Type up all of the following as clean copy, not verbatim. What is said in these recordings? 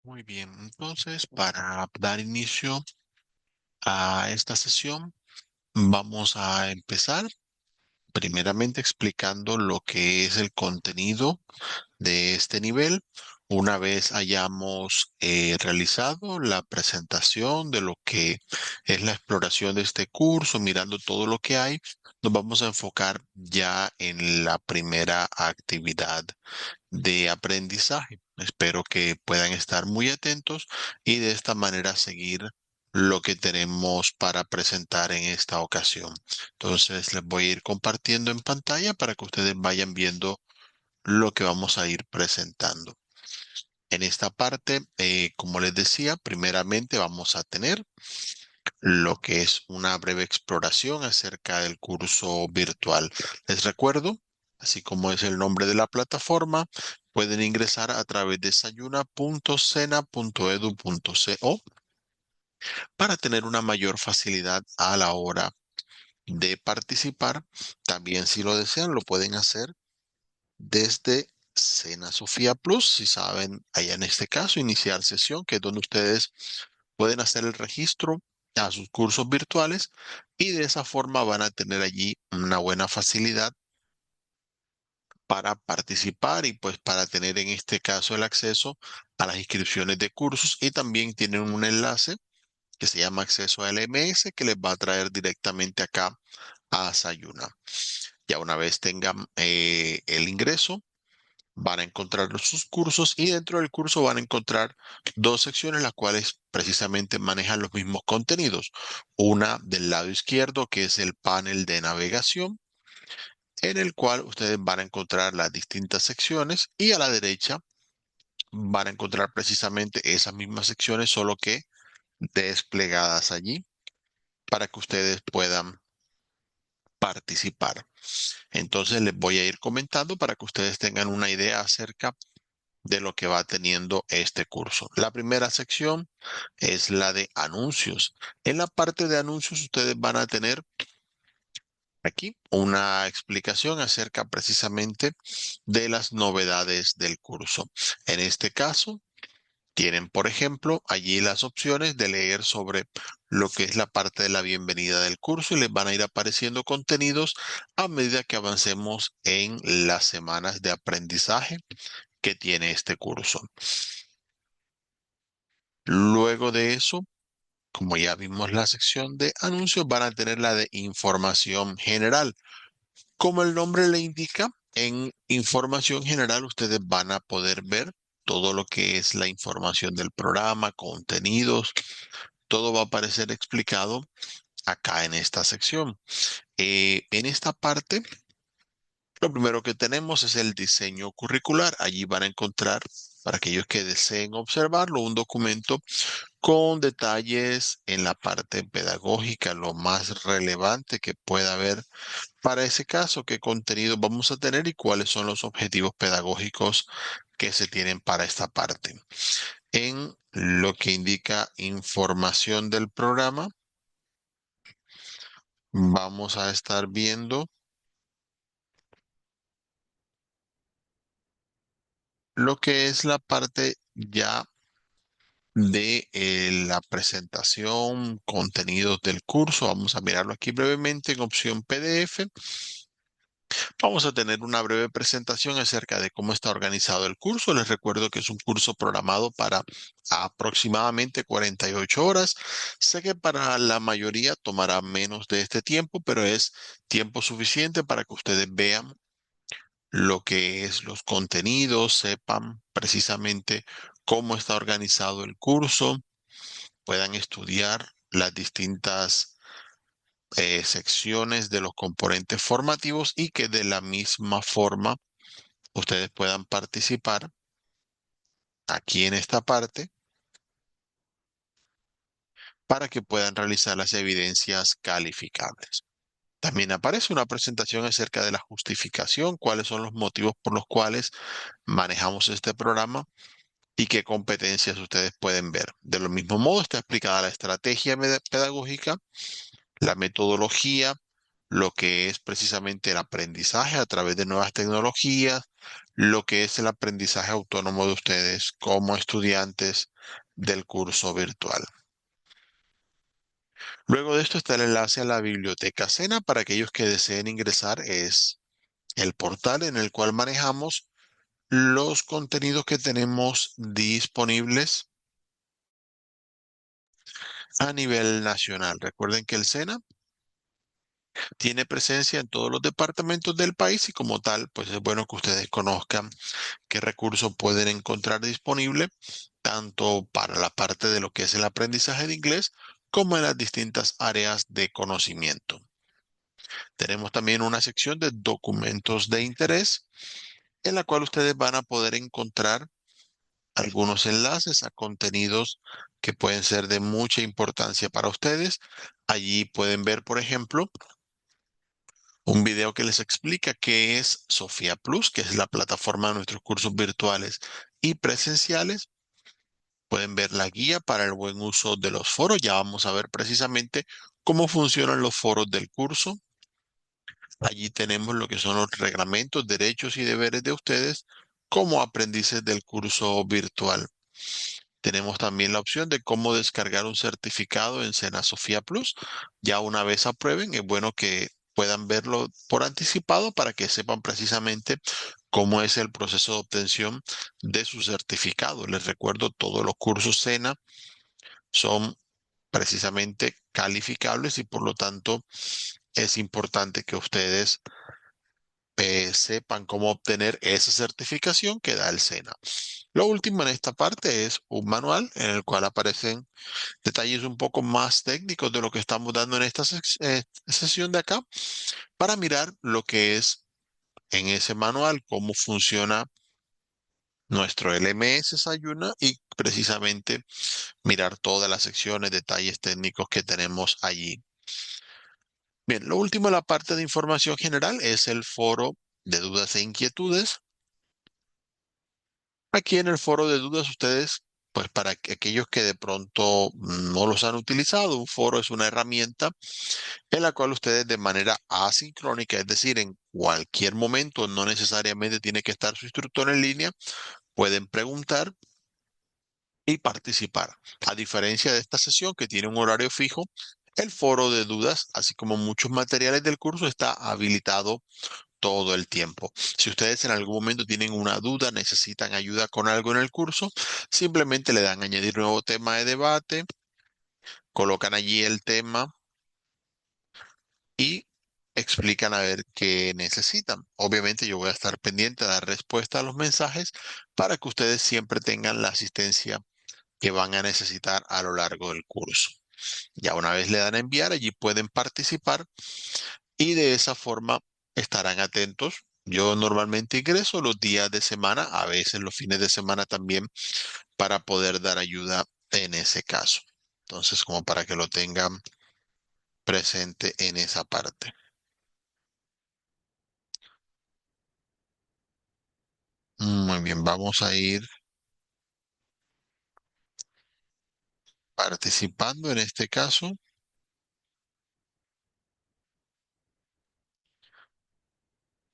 Muy bien, entonces para dar inicio a esta sesión, vamos a empezar primeramente explicando lo que es el contenido de este nivel. Una vez hayamos realizado la presentación de lo que es la exploración de este curso, mirando todo lo que hay, nos vamos a enfocar ya en la primera actividad de aprendizaje. Espero que puedan estar muy atentos y de esta manera seguir lo que tenemos para presentar en esta ocasión. Entonces les voy a ir compartiendo en pantalla para que ustedes vayan viendo lo que vamos a ir presentando. En esta parte, como les decía, primeramente vamos a tener lo que es una breve exploración acerca del curso virtual. Les recuerdo, así como es el nombre de la plataforma, pueden ingresar a través de sayuna.sena.edu.co para tener una mayor facilidad a la hora de participar. También, si lo desean, lo pueden hacer desde Sena Sofía Plus, si saben, allá en este caso, iniciar sesión, que es donde ustedes pueden hacer el registro a sus cursos virtuales y de esa forma van a tener allí una buena facilidad para participar y pues para tener en este caso el acceso a las inscripciones de cursos y también tienen un enlace que se llama acceso a LMS que les va a traer directamente acá a Sayuna. Ya una vez tengan el ingreso, van a encontrar sus cursos y dentro del curso van a encontrar dos secciones las cuales precisamente manejan los mismos contenidos. Una del lado izquierdo que es el panel de navegación en el cual ustedes van a encontrar las distintas secciones y a la derecha van a encontrar precisamente esas mismas secciones solo que desplegadas allí para que ustedes puedan participar. Entonces les voy a ir comentando para que ustedes tengan una idea acerca de lo que va teniendo este curso. La primera sección es la de anuncios. En la parte de anuncios ustedes van a tener aquí una explicación acerca precisamente de las novedades del curso. En este caso, tienen, por ejemplo, allí las opciones de leer sobre lo que es la parte de la bienvenida del curso y les van a ir apareciendo contenidos a medida que avancemos en las semanas de aprendizaje que tiene este curso. Luego de eso, como ya vimos la sección de anuncios, van a tener la de información general. Como el nombre le indica, en información general ustedes van a poder ver todo lo que es la información del programa, contenidos, todo va a aparecer explicado acá en esta sección. En esta parte, lo primero que tenemos es el diseño curricular. Allí van a encontrar, para aquellos que deseen observarlo, un documento con detalles en la parte pedagógica, lo más relevante que pueda haber para ese caso, qué contenido vamos a tener y cuáles son los objetivos pedagógicos que se tienen para esta parte. En lo que indica información del programa, vamos a estar viendo lo que es la parte ya de la presentación, contenidos del curso. Vamos a mirarlo aquí brevemente en opción PDF. Vamos a tener una breve presentación acerca de cómo está organizado el curso. Les recuerdo que es un curso programado para aproximadamente 48 horas. Sé que para la mayoría tomará menos de este tiempo, pero es tiempo suficiente para que ustedes vean lo que es los contenidos, sepan precisamente cómo está organizado el curso, puedan estudiar las distintas secciones de los componentes formativos y que de la misma forma ustedes puedan participar aquí en esta parte para que puedan realizar las evidencias calificables. También aparece una presentación acerca de la justificación, cuáles son los motivos por los cuales manejamos este programa y qué competencias ustedes pueden ver. De lo mismo modo está explicada la estrategia pedagógica, la metodología, lo que es precisamente el aprendizaje a través de nuevas tecnologías, lo que es el aprendizaje autónomo de ustedes como estudiantes del curso virtual. Luego de esto está el enlace a la biblioteca Sena para aquellos que deseen ingresar. Es el portal en el cual manejamos los contenidos que tenemos disponibles a nivel nacional. Recuerden que el SENA tiene presencia en todos los departamentos del país y como tal, pues es bueno que ustedes conozcan qué recursos pueden encontrar disponible tanto para la parte de lo que es el aprendizaje de inglés como en las distintas áreas de conocimiento. Tenemos también una sección de documentos de interés en la cual ustedes van a poder encontrar algunos enlaces a contenidos que pueden ser de mucha importancia para ustedes. Allí pueden ver, por ejemplo, un video que les explica qué es Sofía Plus, que es la plataforma de nuestros cursos virtuales y presenciales. Pueden ver la guía para el buen uso de los foros. Ya vamos a ver precisamente cómo funcionan los foros del curso. Allí tenemos lo que son los reglamentos, derechos y deberes de ustedes como aprendices del curso virtual. Tenemos también la opción de cómo descargar un certificado en Sena Sofía Plus. Ya una vez aprueben, es bueno que puedan verlo por anticipado para que sepan precisamente cómo es el proceso de obtención de su certificado. Les recuerdo, todos los cursos Sena son precisamente calificables y por lo tanto es importante que ustedes sepan cómo obtener esa certificación que da el SENA. Lo último en esta parte es un manual en el cual aparecen detalles un poco más técnicos de lo que estamos dando en esta sesión de acá para mirar lo que es en ese manual, cómo funciona nuestro LMS Sayuna y precisamente mirar todas las secciones, detalles técnicos que tenemos allí. Bien, lo último en la parte de información general es el foro de dudas e inquietudes. Aquí en el foro de dudas ustedes, pues para aquellos que de pronto no los han utilizado, un foro es una herramienta en la cual ustedes de manera asincrónica, es decir, en cualquier momento, no necesariamente tiene que estar su instructor en línea, pueden preguntar y participar. A diferencia de esta sesión que tiene un horario fijo, el foro de dudas, así como muchos materiales del curso, está habilitado todo el tiempo. Si ustedes en algún momento tienen una duda, necesitan ayuda con algo en el curso, simplemente le dan añadir nuevo tema de debate, colocan allí el tema y explican a ver qué necesitan. Obviamente yo voy a estar pendiente de dar respuesta a los mensajes para que ustedes siempre tengan la asistencia que van a necesitar a lo largo del curso. Ya una vez le dan a enviar, allí pueden participar y de esa forma estarán atentos. Yo normalmente ingreso los días de semana, a veces los fines de semana también, para poder dar ayuda en ese caso. Entonces, como para que lo tengan presente en esa parte. Muy bien, vamos a ir participando en este caso.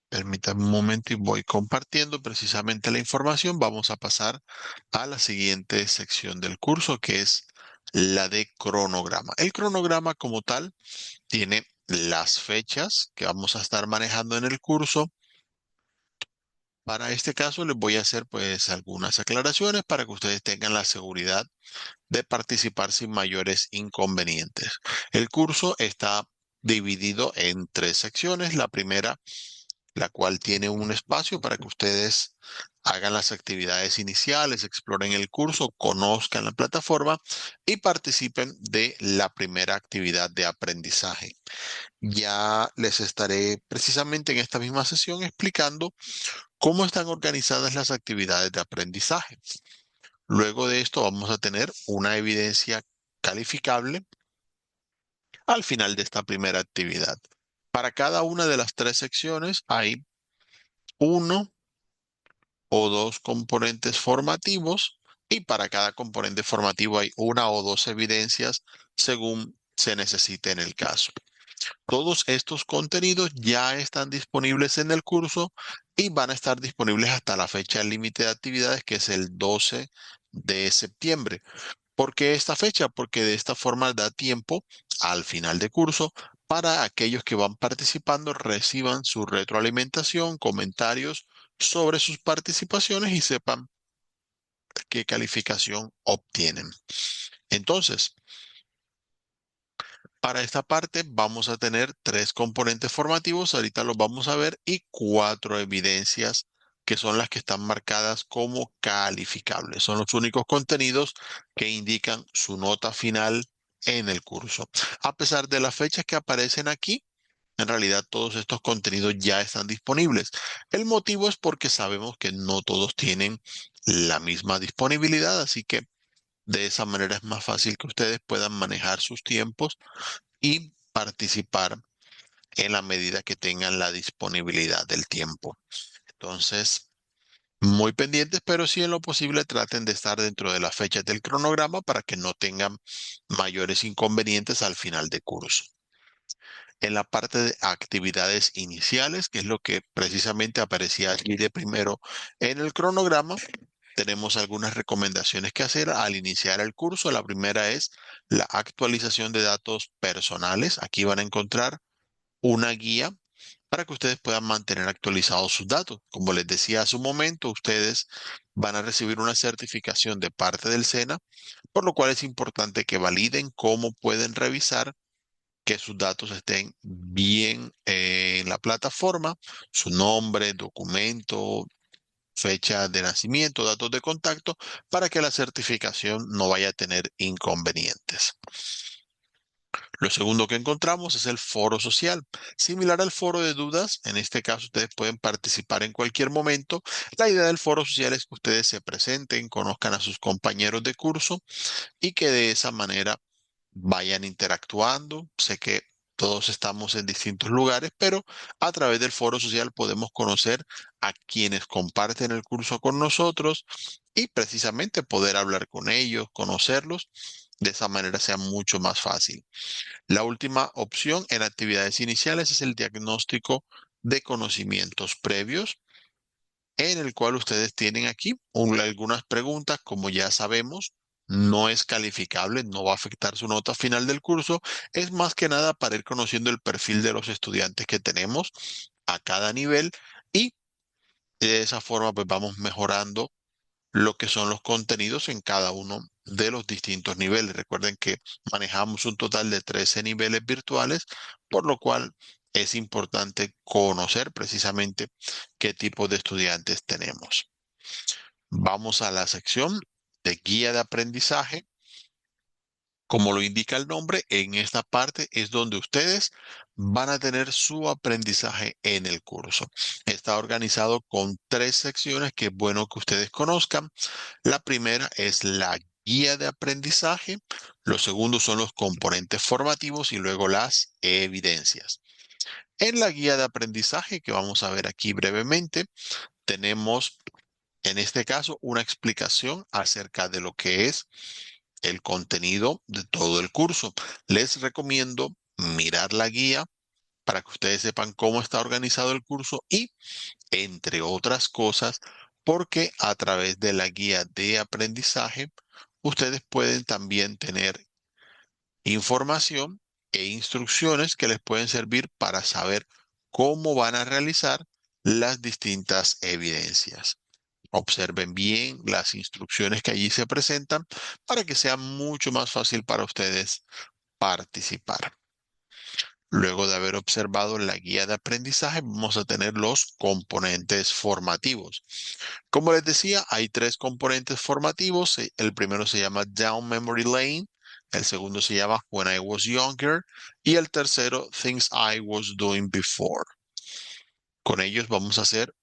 Permítanme un momento y voy compartiendo precisamente la información. Vamos a pasar a la siguiente sección del curso, que es la de cronograma. El cronograma como tal tiene las fechas que vamos a estar manejando en el curso. Para este caso les voy a hacer pues algunas aclaraciones para que ustedes tengan la seguridad de participar sin mayores inconvenientes. El curso está dividido en tres secciones. La primera, la cual tiene un espacio para que ustedes hagan las actividades iniciales, exploren el curso, conozcan la plataforma y participen de la primera actividad de aprendizaje. Ya les estaré precisamente en esta misma sesión explicando cómo están organizadas las actividades de aprendizaje. Luego de esto vamos a tener una evidencia calificable al final de esta primera actividad. Para cada una de las tres secciones hay uno o dos componentes formativos y para cada componente formativo hay una o dos evidencias según se necesite en el caso. Todos estos contenidos ya están disponibles en el curso y van a estar disponibles hasta la fecha límite de actividades, que es el 12 de septiembre. ¿Por qué esta fecha? Porque de esta forma da tiempo al final de curso para aquellos que van participando reciban su retroalimentación, comentarios sobre sus participaciones y sepan qué calificación obtienen. Entonces, para esta parte vamos a tener tres componentes formativos, ahorita los vamos a ver, y cuatro evidencias que son las que están marcadas como calificables. Son los únicos contenidos que indican su nota final en el curso. A pesar de las fechas que aparecen aquí, en realidad todos estos contenidos ya están disponibles. El motivo es porque sabemos que no todos tienen la misma disponibilidad, así que de esa manera es más fácil que ustedes puedan manejar sus tiempos y participar en la medida que tengan la disponibilidad del tiempo. Entonces, muy pendientes, pero si en lo posible traten de estar dentro de las fechas del cronograma para que no tengan mayores inconvenientes al final de curso. En la parte de actividades iniciales, que es lo que precisamente aparecía aquí de primero en el cronograma, tenemos algunas recomendaciones que hacer al iniciar el curso. La primera es la actualización de datos personales. Aquí van a encontrar una guía para que ustedes puedan mantener actualizados sus datos. Como les decía hace un momento, ustedes van a recibir una certificación de parte del SENA, por lo cual es importante que validen cómo pueden revisar que sus datos estén bien en la plataforma, su nombre, documento, fecha de nacimiento, datos de contacto, para que la certificación no vaya a tener inconvenientes. Lo segundo que encontramos es el foro social. Similar al foro de dudas, en este caso ustedes pueden participar en cualquier momento. La idea del foro social es que ustedes se presenten, conozcan a sus compañeros de curso y que de esa manera vayan interactuando. Sé que todos estamos en distintos lugares, pero a través del foro social podemos conocer a quienes comparten el curso con nosotros y precisamente poder hablar con ellos, conocerlos. De esa manera sea mucho más fácil. La última opción en actividades iniciales es el diagnóstico de conocimientos previos, en el cual ustedes tienen aquí algunas preguntas. Como ya sabemos, no es calificable, no va a afectar su nota final del curso. Es más que nada para ir conociendo el perfil de los estudiantes que tenemos a cada nivel y de esa forma pues vamos mejorando lo que son los contenidos en cada uno de los distintos niveles. Recuerden que manejamos un total de 13 niveles virtuales, por lo cual es importante conocer precisamente qué tipo de estudiantes tenemos. Vamos a la sección de guía de aprendizaje. Como lo indica el nombre, en esta parte es donde ustedes van a tener su aprendizaje en el curso. Está organizado con tres secciones que es bueno que ustedes conozcan. La primera es la guía de aprendizaje. Los segundos son los componentes formativos y luego las evidencias. En la guía de aprendizaje, que vamos a ver aquí brevemente, tenemos en este caso una explicación acerca de lo que es el contenido de todo el curso. Les recomiendo mirar la guía para que ustedes sepan cómo está organizado el curso y, entre otras cosas, porque a través de la guía de aprendizaje, ustedes pueden también tener información e instrucciones que les pueden servir para saber cómo van a realizar las distintas evidencias. Observen bien las instrucciones que allí se presentan para que sea mucho más fácil para ustedes participar. Luego de haber observado la guía de aprendizaje, vamos a tener los componentes formativos. Como les decía, hay tres componentes formativos. El primero se llama Down Memory Lane, el segundo se llama When I Was Younger y el tercero Things I Was Doing Before. Con ellos vamos a hacer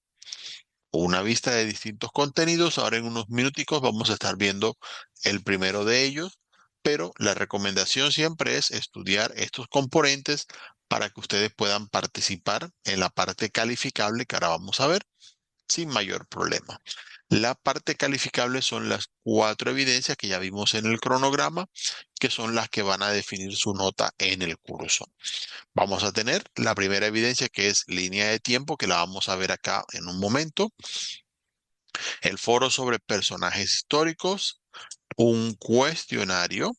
una vista de distintos contenidos. Ahora en unos minuticos vamos a estar viendo el primero de ellos, pero la recomendación siempre es estudiar estos componentes para que ustedes puedan participar en la parte calificable que ahora vamos a ver sin mayor problema. La parte calificable son las cuatro evidencias que ya vimos en el cronograma, que son las que van a definir su nota en el curso. Vamos a tener la primera evidencia, que es línea de tiempo, que la vamos a ver acá en un momento. El foro sobre personajes históricos, un cuestionario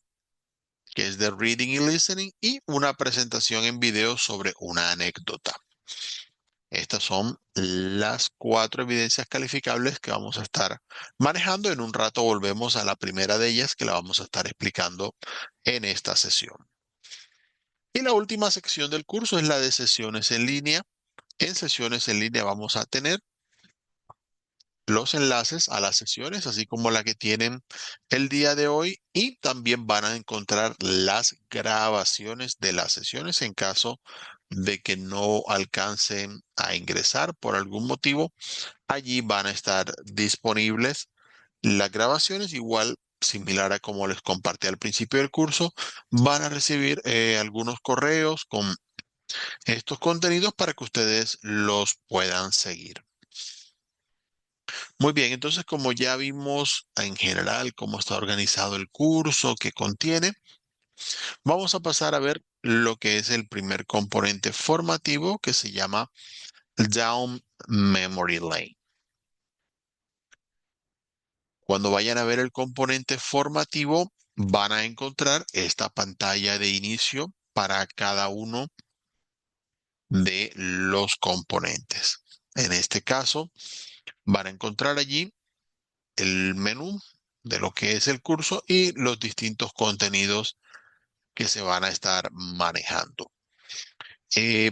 que es de reading y listening, y una presentación en video sobre una anécdota. Estas son las cuatro evidencias calificables que vamos a estar manejando. En un rato volvemos a la primera de ellas, que la vamos a estar explicando en esta sesión. Y la última sección del curso es la de sesiones en línea. En sesiones en línea vamos a tener los enlaces a las sesiones, así como la que tienen el día de hoy, y también van a encontrar las grabaciones de las sesiones en caso de que no alcancen a ingresar por algún motivo. Allí van a estar disponibles las grabaciones, igual similar a como les compartí al principio del curso. Van a recibir algunos correos con estos contenidos para que ustedes los puedan seguir. Muy bien, entonces como ya vimos en general cómo está organizado el curso, qué contiene, vamos a pasar a ver lo que es el primer componente formativo, que se llama Down Memory Lane. Cuando vayan a ver el componente formativo, van a encontrar esta pantalla de inicio para cada uno de los componentes. En este caso, van a encontrar allí el menú de lo que es el curso y los distintos contenidos que se van a estar manejando.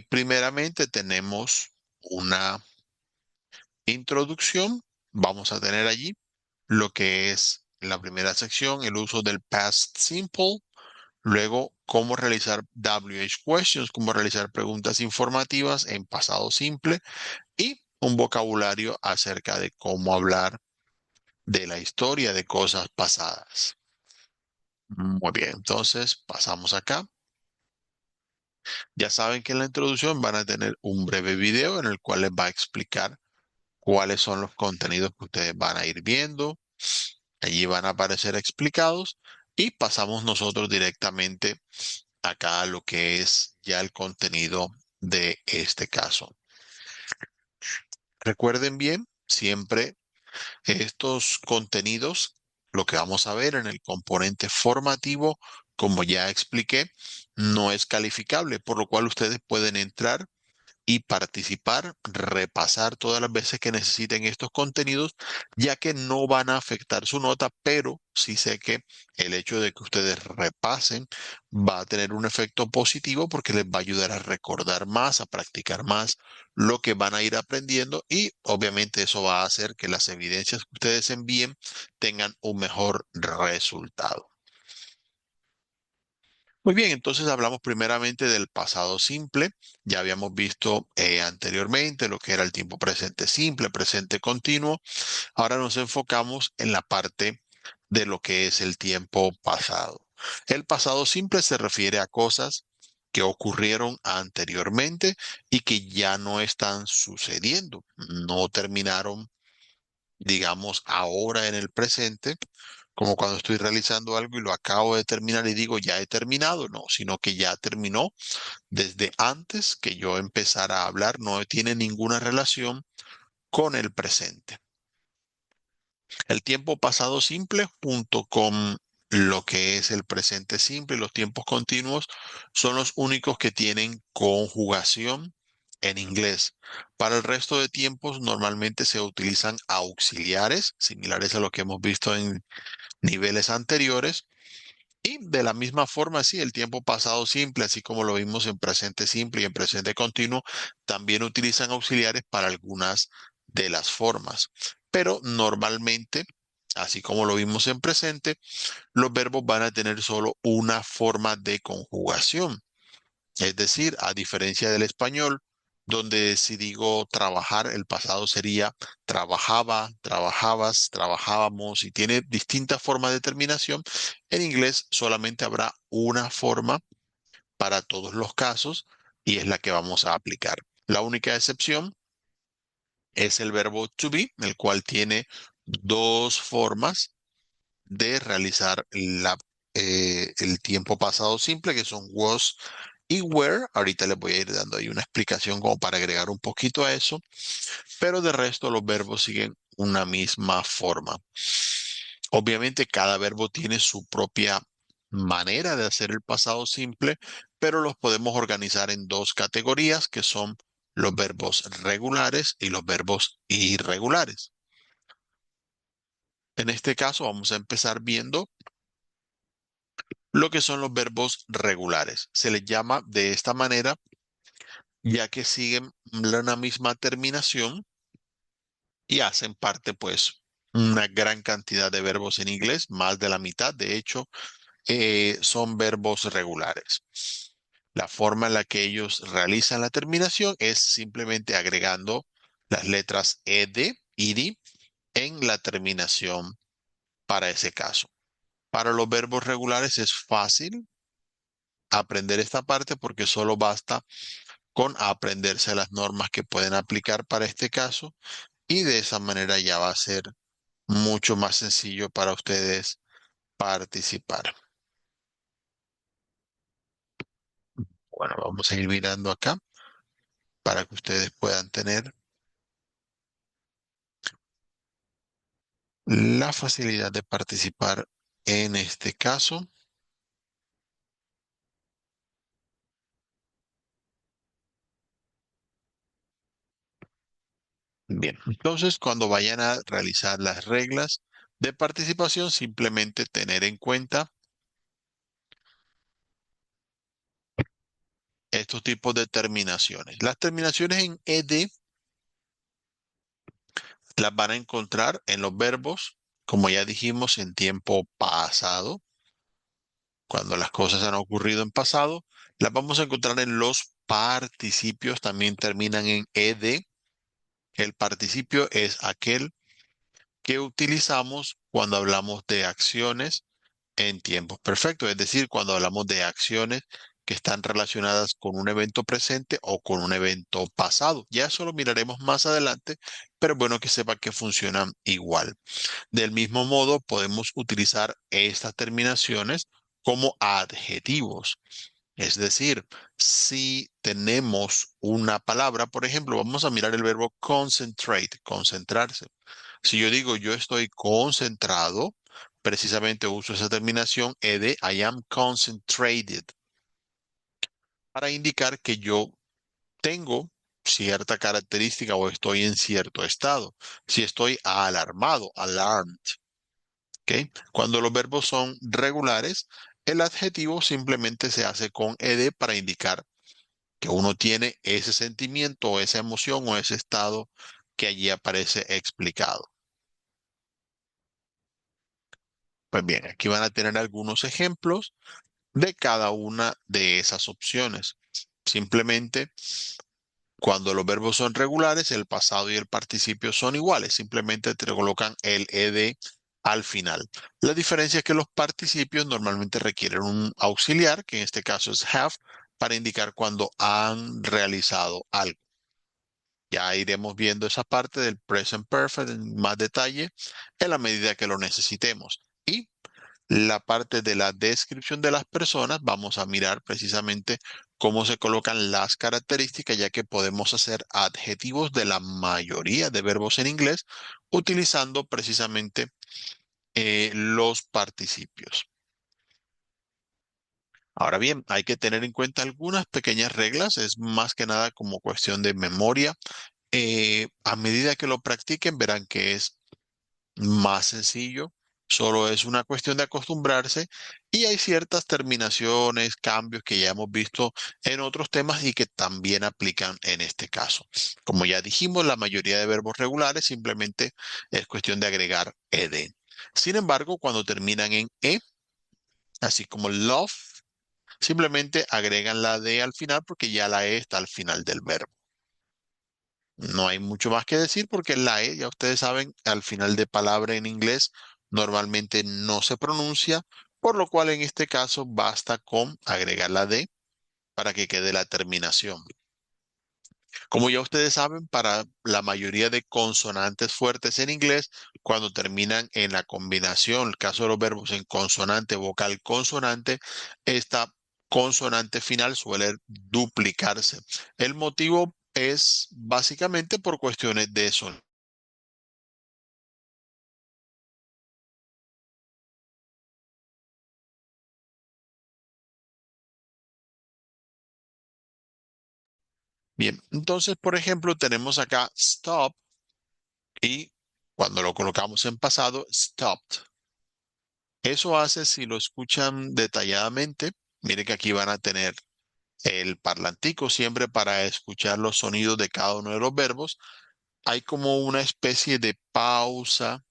Primeramente tenemos una introducción. Vamos a tener allí lo que es la primera sección, el uso del past simple. Luego, cómo realizar WH questions, cómo realizar preguntas informativas en pasado simple, y un vocabulario acerca de cómo hablar de la historia de cosas pasadas. Muy bien, entonces pasamos acá. Ya saben que en la introducción van a tener un breve video en el cual les va a explicar cuáles son los contenidos que ustedes van a ir viendo. Allí van a aparecer explicados, y pasamos nosotros directamente acá a lo que es ya el contenido de este caso. Recuerden bien, siempre estos contenidos, lo que vamos a ver en el componente formativo, como ya expliqué, no es calificable, por lo cual ustedes pueden entrar y participar, repasar todas las veces que necesiten estos contenidos, ya que no van a afectar su nota, pero sí sé que el hecho de que ustedes repasen va a tener un efecto positivo, porque les va a ayudar a recordar más, a practicar más lo que van a ir aprendiendo, y obviamente eso va a hacer que las evidencias que ustedes envíen tengan un mejor resultado. Muy bien, entonces hablamos primeramente del pasado simple. Ya habíamos visto anteriormente lo que era el tiempo presente simple, presente continuo. Ahora nos enfocamos en la parte de lo que es el tiempo pasado. El pasado simple se refiere a cosas que ocurrieron anteriormente y que ya no están sucediendo, no terminaron, digamos, ahora en el presente, como cuando estoy realizando algo y lo acabo de terminar y digo ya he terminado, no, sino que ya terminó desde antes que yo empezara a hablar, no tiene ninguna relación con el presente. El tiempo pasado simple, junto con lo que es el presente simple y los tiempos continuos, son los únicos que tienen conjugación en inglés. Para el resto de tiempos normalmente se utilizan auxiliares, similares a lo que hemos visto en niveles anteriores. Y de la misma forma, sí, el tiempo pasado simple, así como lo vimos en presente simple y en presente continuo, también utilizan auxiliares para algunas de las formas. Pero normalmente, así como lo vimos en presente, los verbos van a tener solo una forma de conjugación. Es decir, a diferencia del español, donde si digo trabajar, el pasado sería trabajaba, trabajabas, trabajábamos, y tiene distintas formas de terminación. En inglés solamente habrá una forma para todos los casos, y es la que vamos a aplicar. La única excepción es el verbo to be, el cual tiene dos formas de realizar el tiempo pasado simple, que son was y were. Ahorita les voy a ir dando ahí una explicación como para agregar un poquito a eso, pero de resto los verbos siguen una misma forma. Obviamente cada verbo tiene su propia manera de hacer el pasado simple, pero los podemos organizar en dos categorías que son los verbos regulares y los verbos irregulares. En este caso vamos a empezar viendo lo que son los verbos regulares. Se les llama de esta manera ya que siguen una misma terminación y hacen parte, pues, una gran cantidad de verbos en inglés, más de la mitad, de hecho, son verbos regulares. La forma en la que ellos realizan la terminación es simplemente agregando las letras ed en la terminación para ese caso. Para los verbos regulares es fácil aprender esta parte porque solo basta con aprenderse las normas que pueden aplicar para este caso y de esa manera ya va a ser mucho más sencillo para ustedes participar. Bueno, vamos a ir mirando acá para que ustedes puedan tener la facilidad de participar en este caso. Bien, entonces cuando vayan a realizar las reglas de participación, simplemente tener en cuenta estos tipos de terminaciones. Las terminaciones en ed las van a encontrar en los verbos, como ya dijimos, en tiempo pasado, cuando las cosas han ocurrido en pasado. Las vamos a encontrar en los participios, también terminan en ed. El participio es aquel que utilizamos cuando hablamos de acciones en tiempos perfectos, es decir, cuando hablamos de acciones que están relacionadas con un evento presente o con un evento pasado. Ya eso lo miraremos más adelante, pero bueno que sepa que funcionan igual. Del mismo modo, podemos utilizar estas terminaciones como adjetivos. Es decir, si tenemos una palabra, por ejemplo, vamos a mirar el verbo concentrate, concentrarse. Si yo digo yo estoy concentrado, precisamente uso esa terminación ed, I am concentrated, para indicar que yo tengo cierta característica o estoy en cierto estado. Si estoy alarmado, alarmed, ¿ok? Cuando los verbos son regulares, el adjetivo simplemente se hace con ed para indicar que uno tiene ese sentimiento o esa emoción o ese estado que allí aparece explicado. Pues bien, aquí van a tener algunos ejemplos de cada una de esas opciones. Simplemente, cuando los verbos son regulares, el pasado y el participio son iguales. Simplemente te colocan el ed al final. La diferencia es que los participios normalmente requieren un auxiliar, que en este caso es have, para indicar cuando han realizado algo. Ya iremos viendo esa parte del present perfect en más detalle en la medida que lo necesitemos. Y la parte de la descripción de las personas, vamos a mirar precisamente cómo se colocan las características, ya que podemos hacer adjetivos de la mayoría de verbos en inglés utilizando precisamente los participios. Ahora bien, hay que tener en cuenta algunas pequeñas reglas, es más que nada como cuestión de memoria. A medida que lo practiquen, verán que es más sencillo, solo es una cuestión de acostumbrarse y hay ciertas terminaciones, cambios que ya hemos visto en otros temas y que también aplican en este caso. Como ya dijimos, la mayoría de verbos regulares simplemente es cuestión de agregar ed. Sin embargo, cuando terminan en así como love, simplemente agregan la d al final porque ya la e está al final del verbo. No hay mucho más que decir porque la E, ya ustedes saben, al final de palabra en inglés normalmente no se pronuncia, por lo cual en este caso basta con agregar la D para que quede la terminación. Como ya ustedes saben, para la mayoría de consonantes fuertes en inglés, cuando terminan en la combinación, el caso de los verbos en consonante, vocal, consonante, esta consonante final suele duplicarse. El motivo es básicamente por cuestiones de sonido. Bien, entonces, por ejemplo, tenemos acá stop y cuando lo colocamos en pasado, stopped. Eso hace, si lo escuchan detalladamente, miren que aquí van a tener el parlantico siempre para escuchar los sonidos de cada uno de los verbos. Hay como una especie de pausa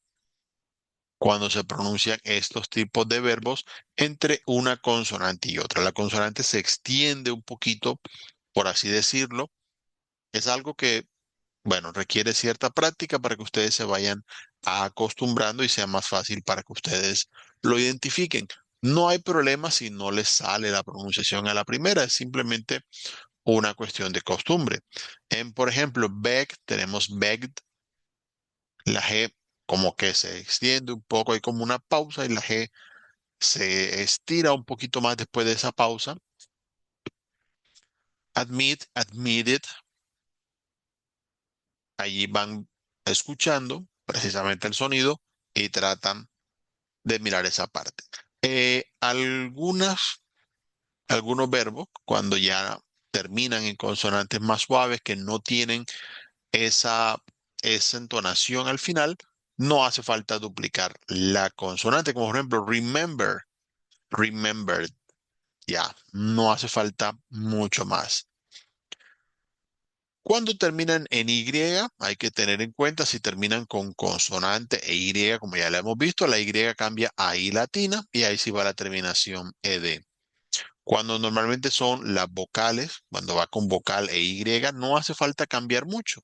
cuando se pronuncian estos tipos de verbos entre una consonante y otra. La consonante se extiende un poquito, por así decirlo. Es algo que, bueno, requiere cierta práctica para que ustedes se vayan acostumbrando y sea más fácil para que ustedes lo identifiquen. No hay problema si no les sale la pronunciación a la primera, es simplemente una cuestión de costumbre. Por ejemplo, beg, tenemos begged, la G como que se extiende un poco, hay como una pausa y la G se estira un poquito más después de esa pausa. Admit, admitted, allí van escuchando precisamente el sonido y tratan de mirar esa parte. Algunos verbos, cuando ya terminan en consonantes más suaves que no tienen esa, esa entonación al final, no hace falta duplicar la consonante, como por ejemplo remember, remembered, ya, no hace falta mucho más. Cuando terminan en Y, hay que tener en cuenta si terminan con consonante e Y, como ya lo hemos visto, la Y cambia a I latina y ahí sí va la terminación ED. Cuando normalmente son las vocales, cuando va con vocal e Y, no hace falta cambiar mucho.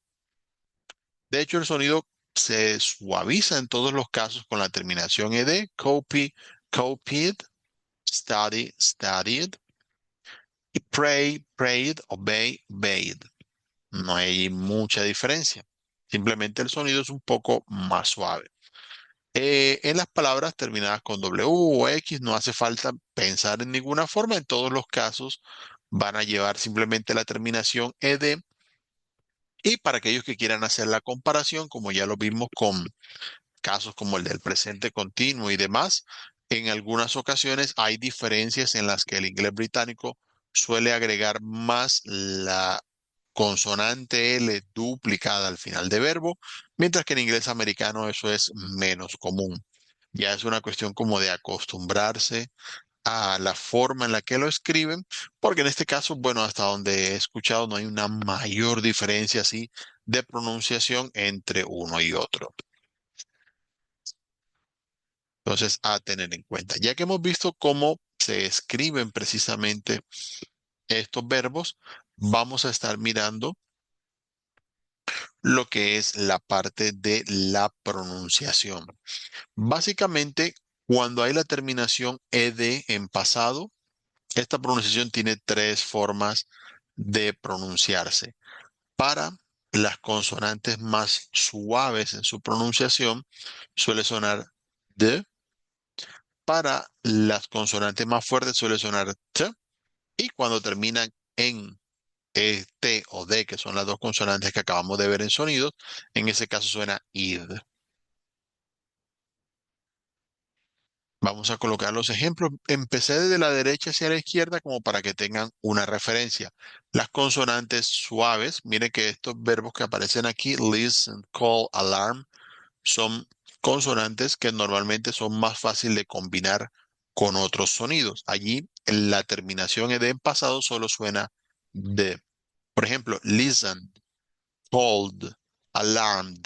De hecho, el sonido se suaviza en todos los casos con la terminación ed, copy, copied, study, studied, y pray, prayed, obey, obeyed. No hay mucha diferencia. Simplemente el sonido es un poco más suave. En las palabras terminadas con W o X no hace falta pensar en ninguna forma. En todos los casos van a llevar simplemente la terminación ed. Y para aquellos que quieran hacer la comparación, como ya lo vimos con casos como el del presente continuo y demás, en algunas ocasiones hay diferencias en las que el inglés británico suele agregar más la consonante L duplicada al final de verbo, mientras que en inglés americano eso es menos común. Ya es una cuestión como de acostumbrarse a la forma en la que lo escriben, porque en este caso, bueno, hasta donde he escuchado no hay una mayor diferencia así de pronunciación entre uno y otro. Entonces, a tener en cuenta. Ya que hemos visto cómo se escriben precisamente estos verbos, vamos a estar mirando lo que es la parte de la pronunciación. Básicamente, cuando hay la terminación ed en pasado, esta pronunciación tiene tres formas de pronunciarse. Para las consonantes más suaves en su pronunciación, suele sonar d. Para las consonantes más fuertes suele sonar t. Y cuando terminan en T o D, que son las dos consonantes que acabamos de ver en sonidos, en ese caso suena id. Vamos a colocar los ejemplos. Empecé desde la derecha hacia la izquierda como para que tengan una referencia. Las consonantes suaves, miren que estos verbos que aparecen aquí, listen, call, alarm, son consonantes que normalmente son más fácil de combinar con otros sonidos. Allí la terminación de en pasado solo suena de. Por ejemplo, listen, called, alarmed.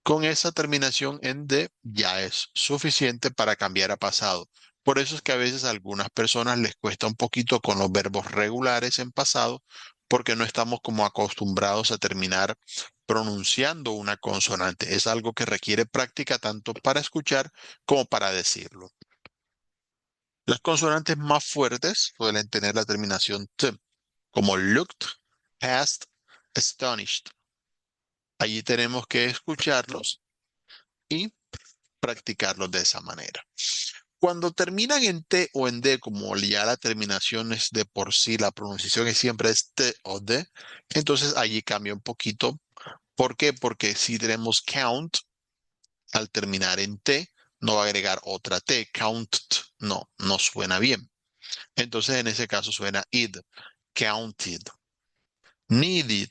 Con esa terminación en de ya es suficiente para cambiar a pasado. Por eso es que a veces a algunas personas les cuesta un poquito con los verbos regulares en pasado porque no estamos como acostumbrados a terminar pronunciando una consonante. Es algo que requiere práctica tanto para escuchar como para decirlo. Las consonantes más fuertes suelen tener la terminación t, como looked, past astonished. Allí tenemos que escucharlos y practicarlos de esa manera. Cuando terminan en T o en D, como ya la terminación es de por sí, la pronunciación es siempre es T o D, entonces allí cambia un poquito. ¿Por qué? Porque si tenemos count, al terminar en T, no va a agregar otra T, count, no, no suena bien. Entonces en ese caso suena id, counted, needed,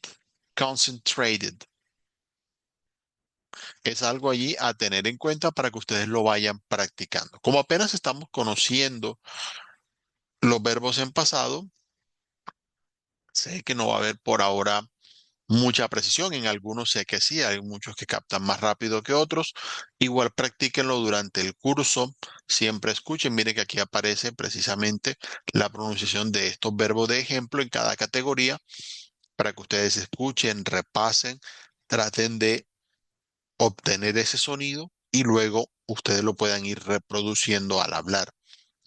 concentrated. Es algo allí a tener en cuenta para que ustedes lo vayan practicando. Como apenas estamos conociendo los verbos en pasado, sé que no va a haber por ahora mucha precisión. En algunos sé que sí, hay muchos que captan más rápido que otros. Igual practíquenlo durante el curso. Siempre escuchen. Miren que aquí aparece precisamente la pronunciación de estos verbos de ejemplo en cada categoría para que ustedes escuchen, repasen, traten de obtener ese sonido y luego ustedes lo puedan ir reproduciendo al hablar.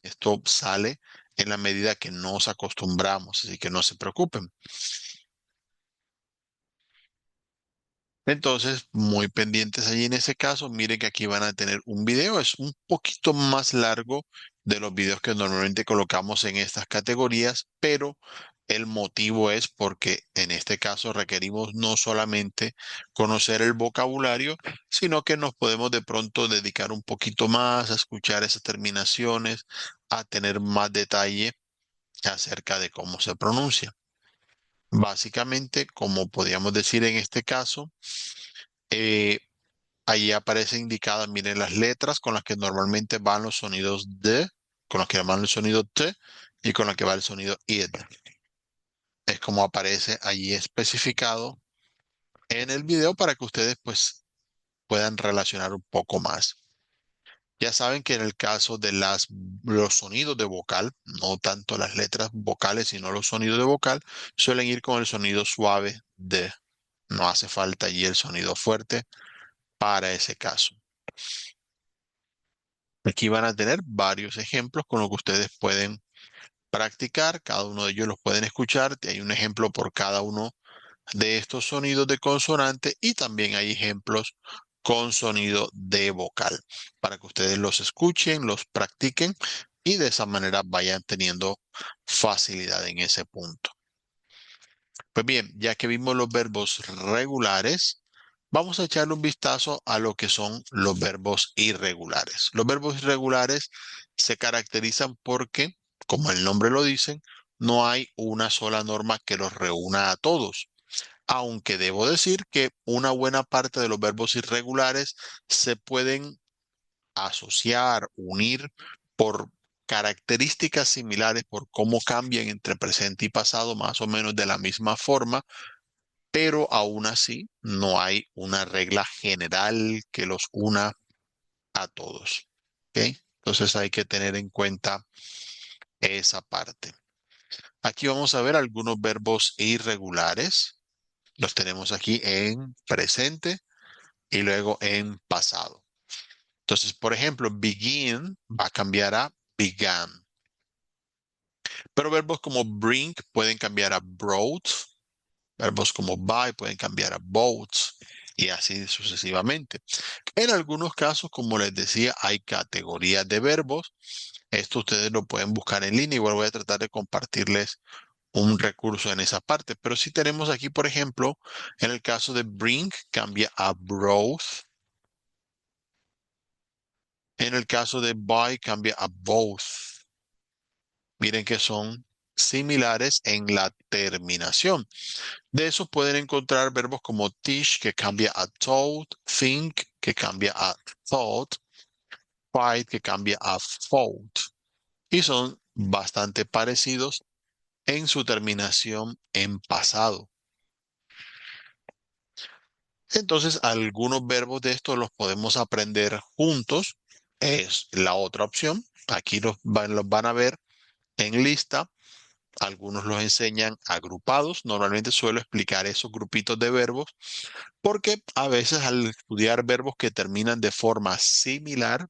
Esto sale en la medida que nos acostumbramos, así que no se preocupen. Entonces, muy pendientes allí en ese caso, miren que aquí van a tener un video, es un poquito más largo de los videos que normalmente colocamos en estas categorías, pero el motivo es porque en este caso requerimos no solamente conocer el vocabulario, sino que nos podemos de pronto dedicar un poquito más a escuchar esas terminaciones, a tener más detalle acerca de cómo se pronuncia. Básicamente, como podríamos decir en este caso, eh, ahí aparece indicada, miren las letras con las que normalmente van los sonidos de, con las que van el sonido T y con las que va el sonido id. Es como aparece allí especificado en el video para que ustedes pues puedan relacionar un poco más. Ya saben que en el caso de los sonidos de vocal, no tanto las letras vocales, sino los sonidos de vocal, suelen ir con el sonido suave de. No hace falta allí el sonido fuerte para ese caso. Aquí van a tener varios ejemplos con los que ustedes pueden practicar. Cada uno de ellos los pueden escuchar. Hay un ejemplo por cada uno de estos sonidos de consonante y también hay ejemplos con sonido de vocal para que ustedes los escuchen, los practiquen y de esa manera vayan teniendo facilidad en ese punto. Pues bien, ya que vimos los verbos regulares, vamos a echarle un vistazo a lo que son los verbos irregulares. Los verbos irregulares se caracterizan porque, como el nombre lo dice, no hay una sola norma que los reúna a todos. Aunque debo decir que una buena parte de los verbos irregulares se pueden asociar, unir por características similares, por cómo cambian entre presente y pasado, más o menos de la misma forma, pero aún así no hay una regla general que los una a todos. ¿Ok? Entonces hay que tener en cuenta esa parte. Aquí vamos a ver algunos verbos irregulares. Los tenemos aquí en presente y luego en pasado. Entonces, por ejemplo, begin va a cambiar a began. Pero verbos como bring pueden cambiar a brought. Verbos como buy pueden cambiar a bought y así sucesivamente. En algunos casos, como les decía, hay categorías de verbos. Esto ustedes lo pueden buscar en línea. Igual voy a tratar de compartirles un recurso en esa parte. Pero si tenemos aquí, por ejemplo, en el caso de bring, cambia a brought. En el caso de buy, cambia a both. Miren que son similares en la terminación. De esos pueden encontrar verbos como teach, que cambia a taught, think, que cambia a thought, fight, que cambia a fought. Y son bastante parecidos en su terminación en pasado. Entonces, algunos verbos de estos los podemos aprender juntos. Es la otra opción. Aquí los van a ver en lista. Algunos los enseñan agrupados. Normalmente suelo explicar esos grupitos de verbos porque a veces al estudiar verbos que terminan de forma similar,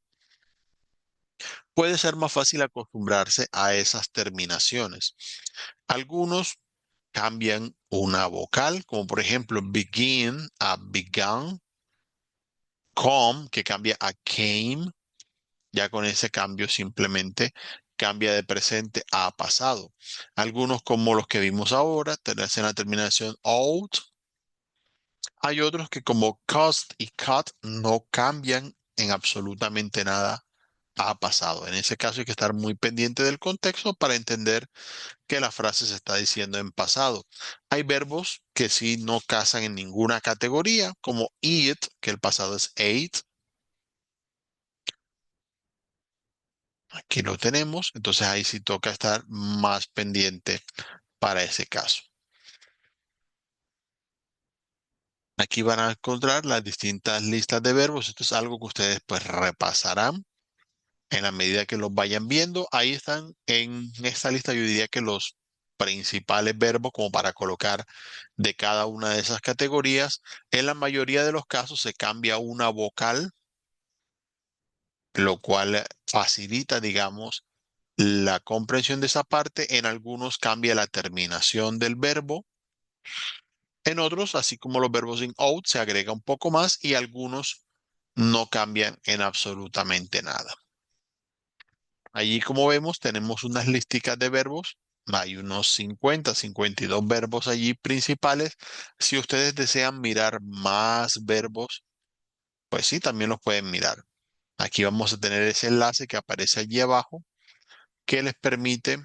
puede ser más fácil acostumbrarse a esas terminaciones. Algunos cambian una vocal, como por ejemplo begin a began, come, que cambia a came. Ya con ese cambio simplemente cambia de presente a pasado. Algunos como los que vimos ahora, hacen la terminación out. Hay otros que como cost y cut no cambian en absolutamente nada a pasado. En ese caso hay que estar muy pendiente del contexto para entender que la frase se está diciendo en pasado. Hay verbos que sí no casan en ninguna categoría, como eat, que el pasado es ate. Aquí lo tenemos, entonces ahí sí toca estar más pendiente para ese caso. Aquí van a encontrar las distintas listas de verbos. Esto es algo que ustedes pues repasarán en la medida que los vayan viendo. Ahí están en esta lista, yo diría que los principales verbos como para colocar de cada una de esas categorías. En la mayoría de los casos se cambia una vocal, lo cual facilita, digamos, la comprensión de esa parte. En algunos cambia la terminación del verbo. En otros, así como los verbos in out, se agrega un poco más y algunos no cambian en absolutamente nada. Allí, como vemos, tenemos unas listicas de verbos. Hay unos 50, 52 verbos allí principales. Si ustedes desean mirar más verbos, pues sí, también los pueden mirar. Aquí vamos a tener ese enlace que aparece allí abajo, que les permite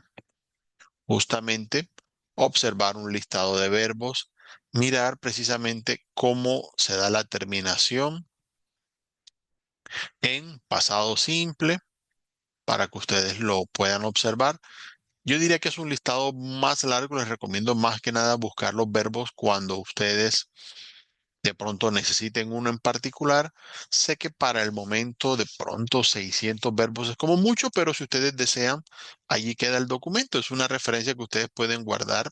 justamente observar un listado de verbos, mirar precisamente cómo se da la terminación en pasado simple para que ustedes lo puedan observar. Yo diría que es un listado más largo, les recomiendo más que nada buscar los verbos cuando ustedes de pronto necesiten uno en particular. Sé que para el momento de pronto 600 verbos es como mucho, pero si ustedes desean, allí queda el documento. Es una referencia que ustedes pueden guardar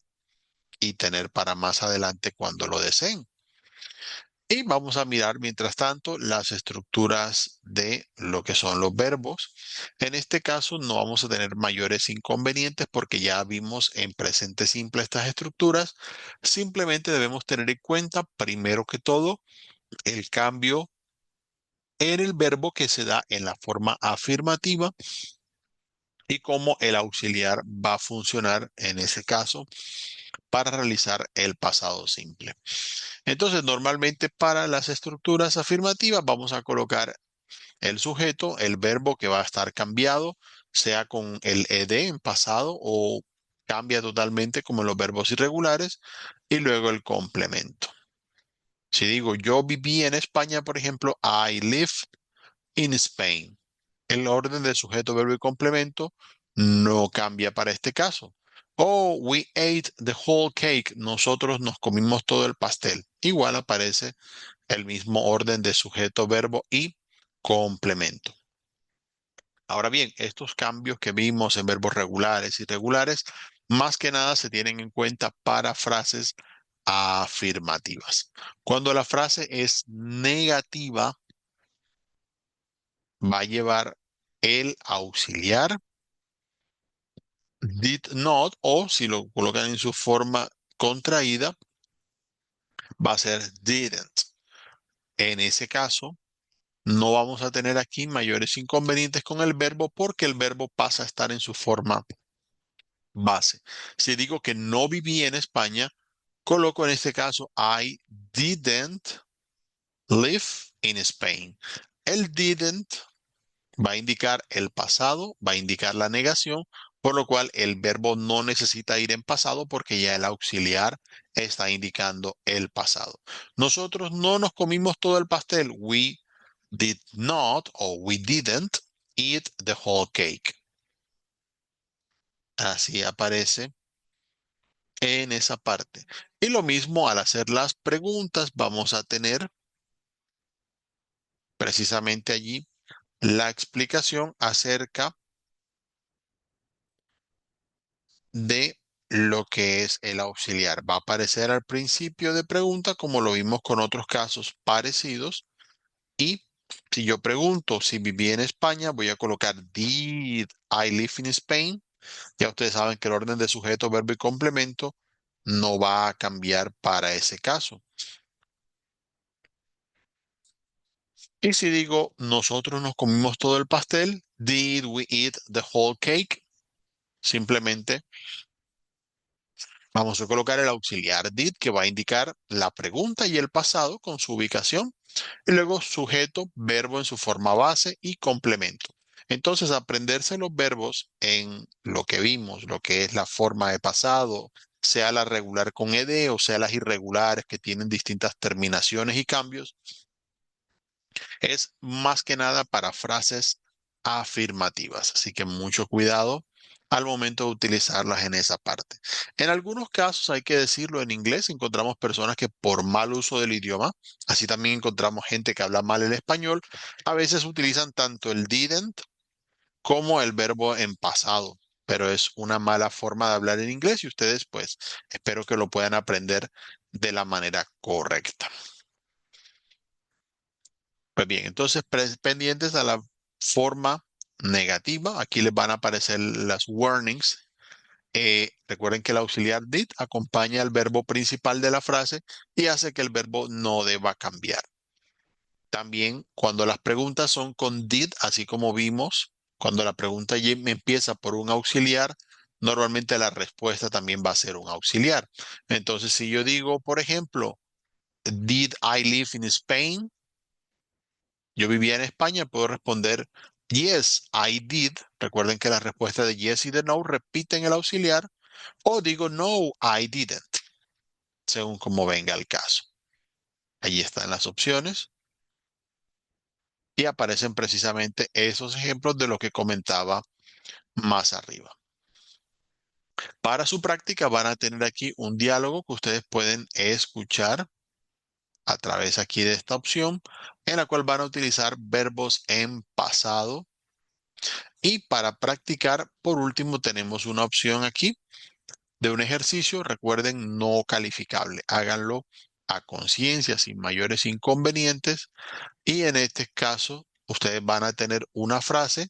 y tener para más adelante cuando lo deseen. Y vamos a mirar, mientras tanto, las estructuras de lo que son los verbos. En este caso, no vamos a tener mayores inconvenientes porque ya vimos en presente simple estas estructuras. Simplemente debemos tener en cuenta, primero que todo, el cambio en el verbo que se da en la forma afirmativa y cómo el auxiliar va a funcionar en ese caso para realizar el pasado simple. Entonces, normalmente para las estructuras afirmativas vamos a colocar el sujeto, el verbo que va a estar cambiado, sea con el ed en pasado o cambia totalmente como en los verbos irregulares, y luego el complemento. Si digo yo viví en España, por ejemplo, I lived in Spain. El orden del sujeto, verbo y complemento no cambia para este caso. Oh, we ate the whole cake. Nosotros nos comimos todo el pastel. Igual aparece el mismo orden de sujeto, verbo y complemento. Ahora bien, estos cambios que vimos en verbos regulares y irregulares, más que nada se tienen en cuenta para frases afirmativas. Cuando la frase es negativa, va a llevar el auxiliar did not, o si lo colocan en su forma contraída, va a ser didn't. En ese caso, no vamos a tener aquí mayores inconvenientes con el verbo porque el verbo pasa a estar en su forma base. Si digo que no viví en España, coloco en este caso I didn't live in Spain. El didn't va a indicar el pasado, va a indicar la negación, por lo cual el verbo no necesita ir en pasado porque ya el auxiliar está indicando el pasado. Nosotros no nos comimos todo el pastel. We did not o we didn't eat the whole cake. Así aparece en esa parte. Y lo mismo al hacer las preguntas, vamos a tener precisamente allí la explicación acerca de lo que es el auxiliar. Va a aparecer al principio de pregunta, como lo vimos con otros casos parecidos. Y si yo pregunto si viví en España, voy a colocar Did I live in Spain? Ya ustedes saben que el orden de sujeto, verbo y complemento no va a cambiar para ese caso. Y si digo, nosotros nos comimos todo el pastel, did we eat the whole cake? Simplemente vamos a colocar el auxiliar did que va a indicar la pregunta y el pasado con su ubicación y luego sujeto, verbo en su forma base y complemento. Entonces, aprenderse los verbos en lo que vimos, lo que es la forma de pasado, sea la regular con ed o sea las irregulares que tienen distintas terminaciones y cambios, es más que nada para frases afirmativas. Así que mucho cuidado al momento de utilizarlas en esa parte. En algunos casos, hay que decirlo en inglés, encontramos personas que por mal uso del idioma, así también encontramos gente que habla mal el español, a veces utilizan tanto el didn't como el verbo en pasado. Pero es una mala forma de hablar en inglés y ustedes pues espero que lo puedan aprender de la manera correcta. Pues bien, entonces pendientes a la forma negativa, aquí les van a aparecer las warnings. Recuerden que el auxiliar did acompaña al verbo principal de la frase y hace que el verbo no deba cambiar. También cuando las preguntas son con did, así como vimos, cuando la pregunta empieza por un auxiliar, normalmente la respuesta también va a ser un auxiliar. Entonces, si yo digo, por ejemplo, did I live in Spain? Yo vivía en España, puedo responder yes, I did. Recuerden que la respuesta de yes y de no repiten el auxiliar. O digo no, I didn't, según como venga el caso. Allí están las opciones y aparecen precisamente esos ejemplos de lo que comentaba más arriba. Para su práctica van a tener aquí un diálogo que ustedes pueden escuchar a través aquí de esta opción, en la cual van a utilizar verbos en pasado. Y para practicar, por último, tenemos una opción aquí de un ejercicio, recuerden, no calificable. Háganlo a conciencia, sin mayores inconvenientes. Y en este caso, ustedes van a tener una frase.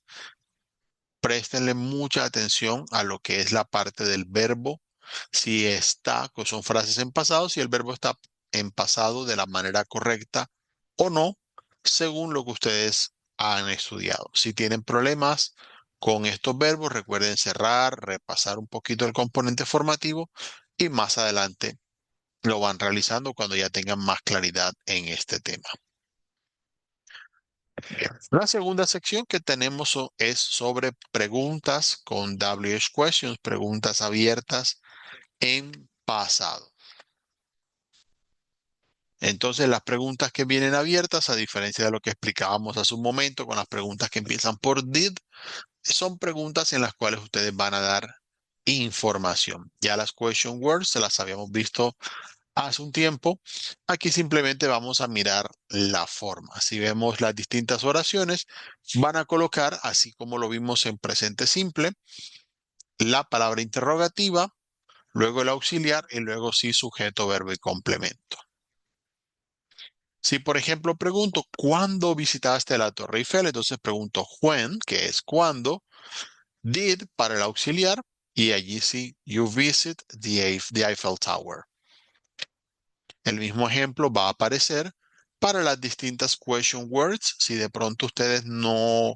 Préstenle mucha atención a lo que es la parte del verbo. Si está, que son frases en pasado, si el verbo está en pasado de la manera correcta o no, según lo que ustedes han estudiado. Si tienen problemas con estos verbos, recuerden cerrar, repasar un poquito el componente formativo y más adelante lo van realizando cuando ya tengan más claridad en este tema. La segunda sección que tenemos es sobre preguntas con WH questions, preguntas abiertas en pasado. Entonces, las preguntas que vienen abiertas, a diferencia de lo que explicábamos hace un momento con las preguntas que empiezan por did, son preguntas en las cuales ustedes van a dar información. Ya las question words se las habíamos visto hace un tiempo. Aquí simplemente vamos a mirar la forma. Si vemos las distintas oraciones, van a colocar, así como lo vimos en presente simple, la palabra interrogativa, luego el auxiliar y luego sí sujeto, verbo y complemento. Si, por ejemplo, pregunto, ¿cuándo visitaste la Torre Eiffel? Entonces pregunto when, que es cuándo, did para el auxiliar y allí sí, you visit the Eiffel Tower. El mismo ejemplo va a aparecer para las distintas question words. Si de pronto ustedes no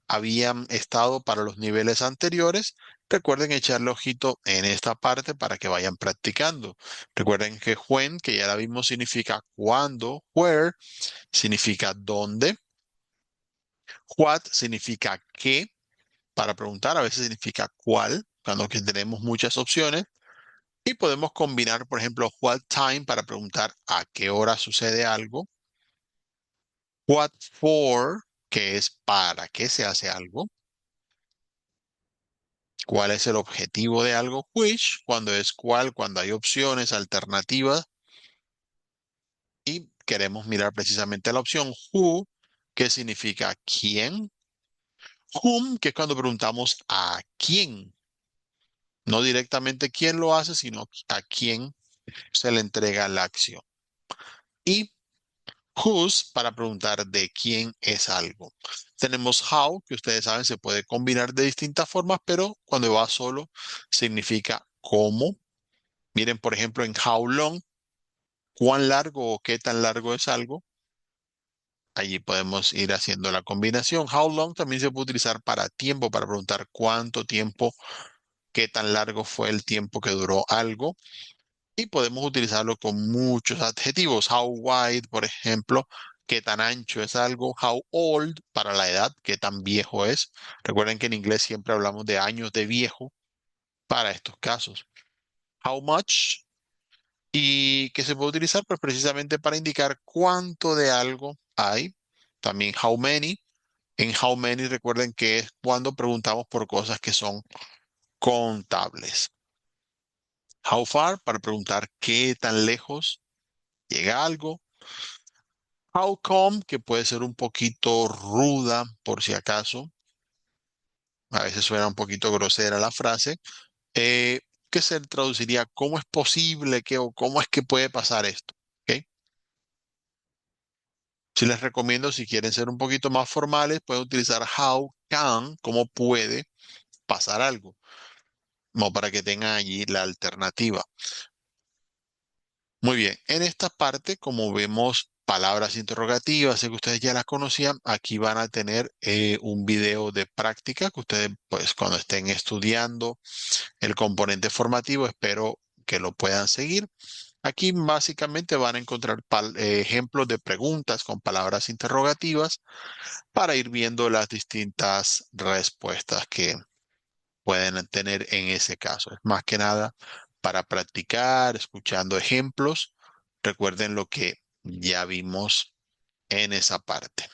habían estado para los niveles anteriores, recuerden echarle ojito en esta parte para que vayan practicando. Recuerden que when, que ya la vimos, significa cuándo, where, significa dónde, what significa qué, para preguntar, a veces significa cuál, cuando que tenemos muchas opciones. Y podemos combinar, por ejemplo, what time para preguntar a qué hora sucede algo. What for, que es para qué se hace algo. ¿Cuál es el objetivo de algo? Which, cuando es cuál, cuando hay opciones, alternativas. Y queremos mirar precisamente la opción who, que significa quién. Whom, que es cuando preguntamos a quién. No directamente quién lo hace, sino a quién se le entrega la acción. Y whose para preguntar de quién es algo. Tenemos how, que ustedes saben se puede combinar de distintas formas, pero cuando va solo significa cómo. Miren, por ejemplo, en how long, cuán largo o qué tan largo es algo. Allí podemos ir haciendo la combinación. How long también se puede utilizar para tiempo, para preguntar cuánto tiempo, qué tan largo fue el tiempo que duró algo. Y podemos utilizarlo con muchos adjetivos. How wide, por ejemplo, qué tan ancho es algo. How old, para la edad, qué tan viejo es. Recuerden que en inglés siempre hablamos de años de viejo para estos casos. How much, y que se puede utilizar pues precisamente para indicar cuánto de algo hay. También how many. En how many recuerden que es cuando preguntamos por cosas que son contables. How far, para preguntar qué tan lejos llega algo. How come, que puede ser un poquito ruda por si acaso. A veces suena un poquito grosera la frase. eh, que se traduciría ¿cómo es posible que o cómo es que puede pasar esto? ¿Ok? Si les recomiendo, si quieren ser un poquito más formales, pueden utilizar how can, cómo puede pasar algo, como para que tengan allí la alternativa. Muy bien, en esta parte, como vemos palabras interrogativas, sé que ustedes ya las conocían, aquí van a tener un video de práctica que ustedes, pues, cuando estén estudiando el componente formativo, espero que lo puedan seguir. Aquí básicamente van a encontrar ejemplos de preguntas con palabras interrogativas para ir viendo las distintas respuestas que pueden tener en ese caso. Es más que nada para practicar, escuchando ejemplos. Recuerden lo que ya vimos en esa parte.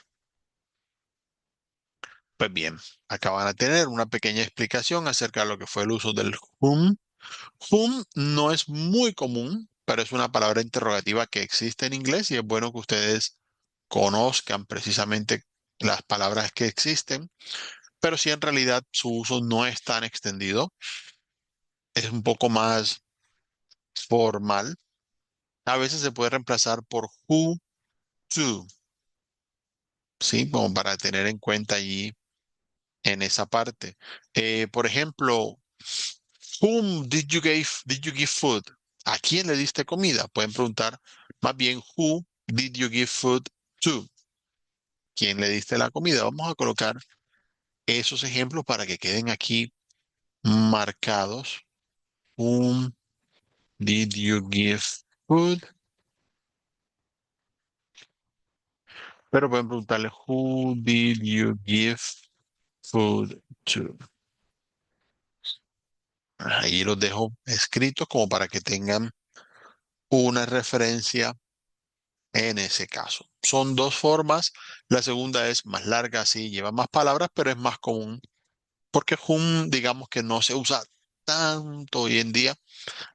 Pues bien, acá van a tener una pequeña explicación acerca de lo que fue el uso del whom. Whom no es muy común, pero es una palabra interrogativa que existe en inglés y es bueno que ustedes conozcan precisamente las palabras que existen, pero sí en realidad su uso no es tan extendido, es un poco más formal. A veces se puede reemplazar por who to, ¿sí? Como para tener en cuenta allí en esa parte. Por ejemplo, whom did you give food? ¿A quién le diste comida? Pueden preguntar más bien who did you give food to? ¿Quién le diste la comida? Vamos a colocar esos ejemplos para que queden aquí marcados. Whom did you give food? Pero pueden preguntarle who did you give food to? Ahí los dejo escritos como para que tengan una referencia en ese caso. Son dos formas. La segunda es más larga, sí, lleva más palabras, pero es más común porque Hum, digamos que no se usa tanto hoy en día,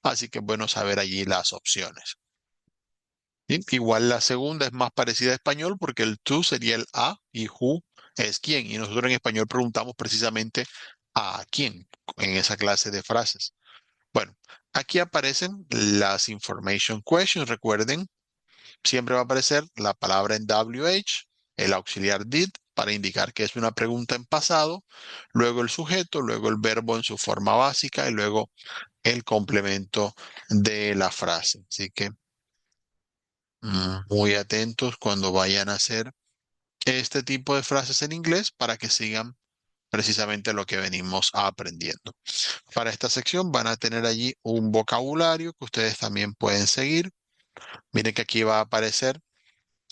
así que es bueno saber allí las opciones. ¿Sí? Igual la segunda es más parecida a español porque el tú sería el a y who es quién. Y nosotros en español preguntamos precisamente a quién en esa clase de frases. Bueno, aquí aparecen las information questions. Recuerden, siempre va a aparecer la palabra en WH, el auxiliar did, para indicar que es una pregunta en pasado, luego el sujeto, luego el verbo en su forma básica y luego el complemento de la frase. Así que muy atentos cuando vayan a hacer este tipo de frases en inglés para que sigan precisamente lo que venimos aprendiendo. Para esta sección van a tener allí un vocabulario que ustedes también pueden seguir. Miren que aquí va a aparecer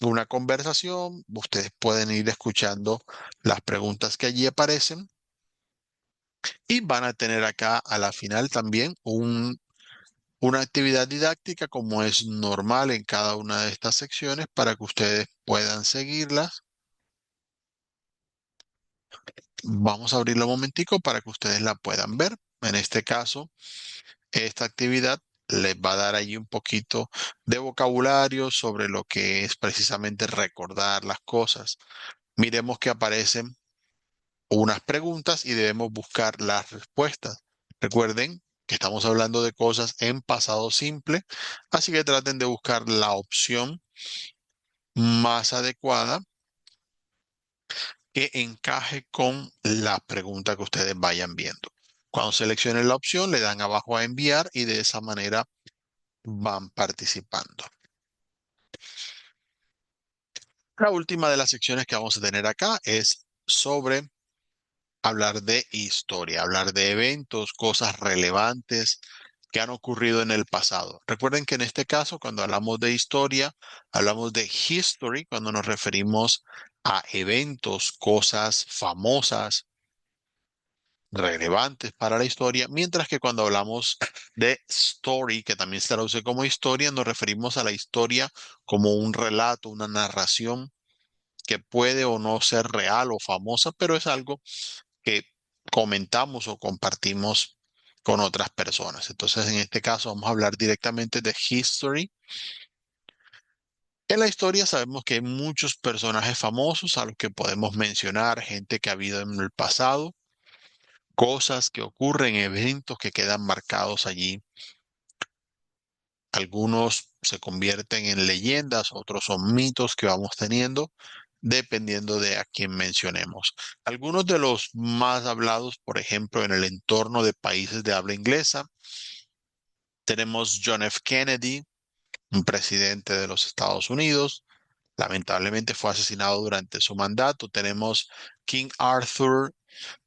una conversación. Ustedes pueden ir escuchando las preguntas que allí aparecen y van a tener acá a la final también una actividad didáctica como es normal en cada una de estas secciones para que ustedes puedan seguirlas. Vamos a abrirlo un momentico para que ustedes la puedan ver. En este caso, esta actividad les va a dar allí un poquito de vocabulario sobre lo que es precisamente recordar las cosas. Miremos que aparecen unas preguntas y debemos buscar las respuestas. Recuerden que estamos hablando de cosas en pasado simple, así que traten de buscar la opción más adecuada que encaje con la pregunta que ustedes vayan viendo. Cuando seleccionen la opción, le dan abajo a enviar y de esa manera van participando. La última de las secciones que vamos a tener acá es sobre hablar de historia, hablar de eventos, cosas relevantes que han ocurrido en el pasado. Recuerden que en este caso, cuando hablamos de historia, hablamos de history, cuando nos referimos a eventos, cosas famosas, relevantes para la historia, mientras que cuando hablamos de story, que también se traduce como historia, nos referimos a la historia como un relato, una narración que puede o no ser real o famosa, pero es algo que comentamos o compartimos con otras personas. Entonces, en este caso, vamos a hablar directamente de history. En la historia sabemos que hay muchos personajes famosos a los que podemos mencionar, gente que ha habido en el pasado, cosas que ocurren, eventos que quedan marcados allí. Algunos se convierten en leyendas, otros son mitos que vamos teniendo, dependiendo de a quién mencionemos. Algunos de los más hablados, por ejemplo, en el entorno de países de habla inglesa, tenemos John F. Kennedy, un presidente de los Estados Unidos. Lamentablemente fue asesinado durante su mandato. Tenemos King Arthur,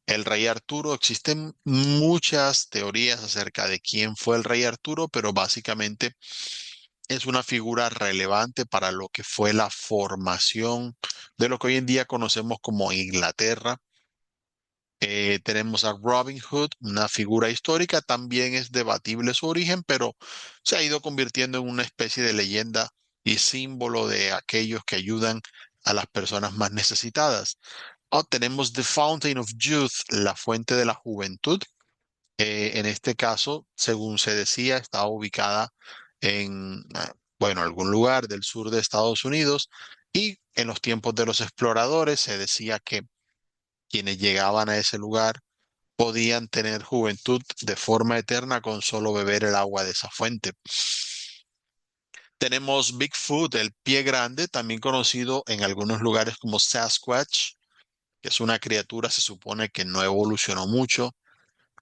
el rey Arturo. Existen muchas teorías acerca de quién fue el rey Arturo, pero básicamente es una figura relevante para lo que fue la formación de lo que hoy en día conocemos como Inglaterra. Tenemos a Robin Hood, una figura histórica, también es debatible su origen, pero se ha ido convirtiendo en una especie de leyenda y símbolo de aquellos que ayudan a las personas más necesitadas. Tenemos The Fountain of Youth, la fuente de la juventud. En este caso, según se decía, estaba ubicada en, bueno, algún lugar del sur de Estados Unidos y en los tiempos de los exploradores se decía que quienes llegaban a ese lugar podían tener juventud de forma eterna con solo beber el agua de esa fuente. Tenemos Bigfoot, el pie grande, también conocido en algunos lugares como Sasquatch, que es una criatura, se supone que no evolucionó mucho,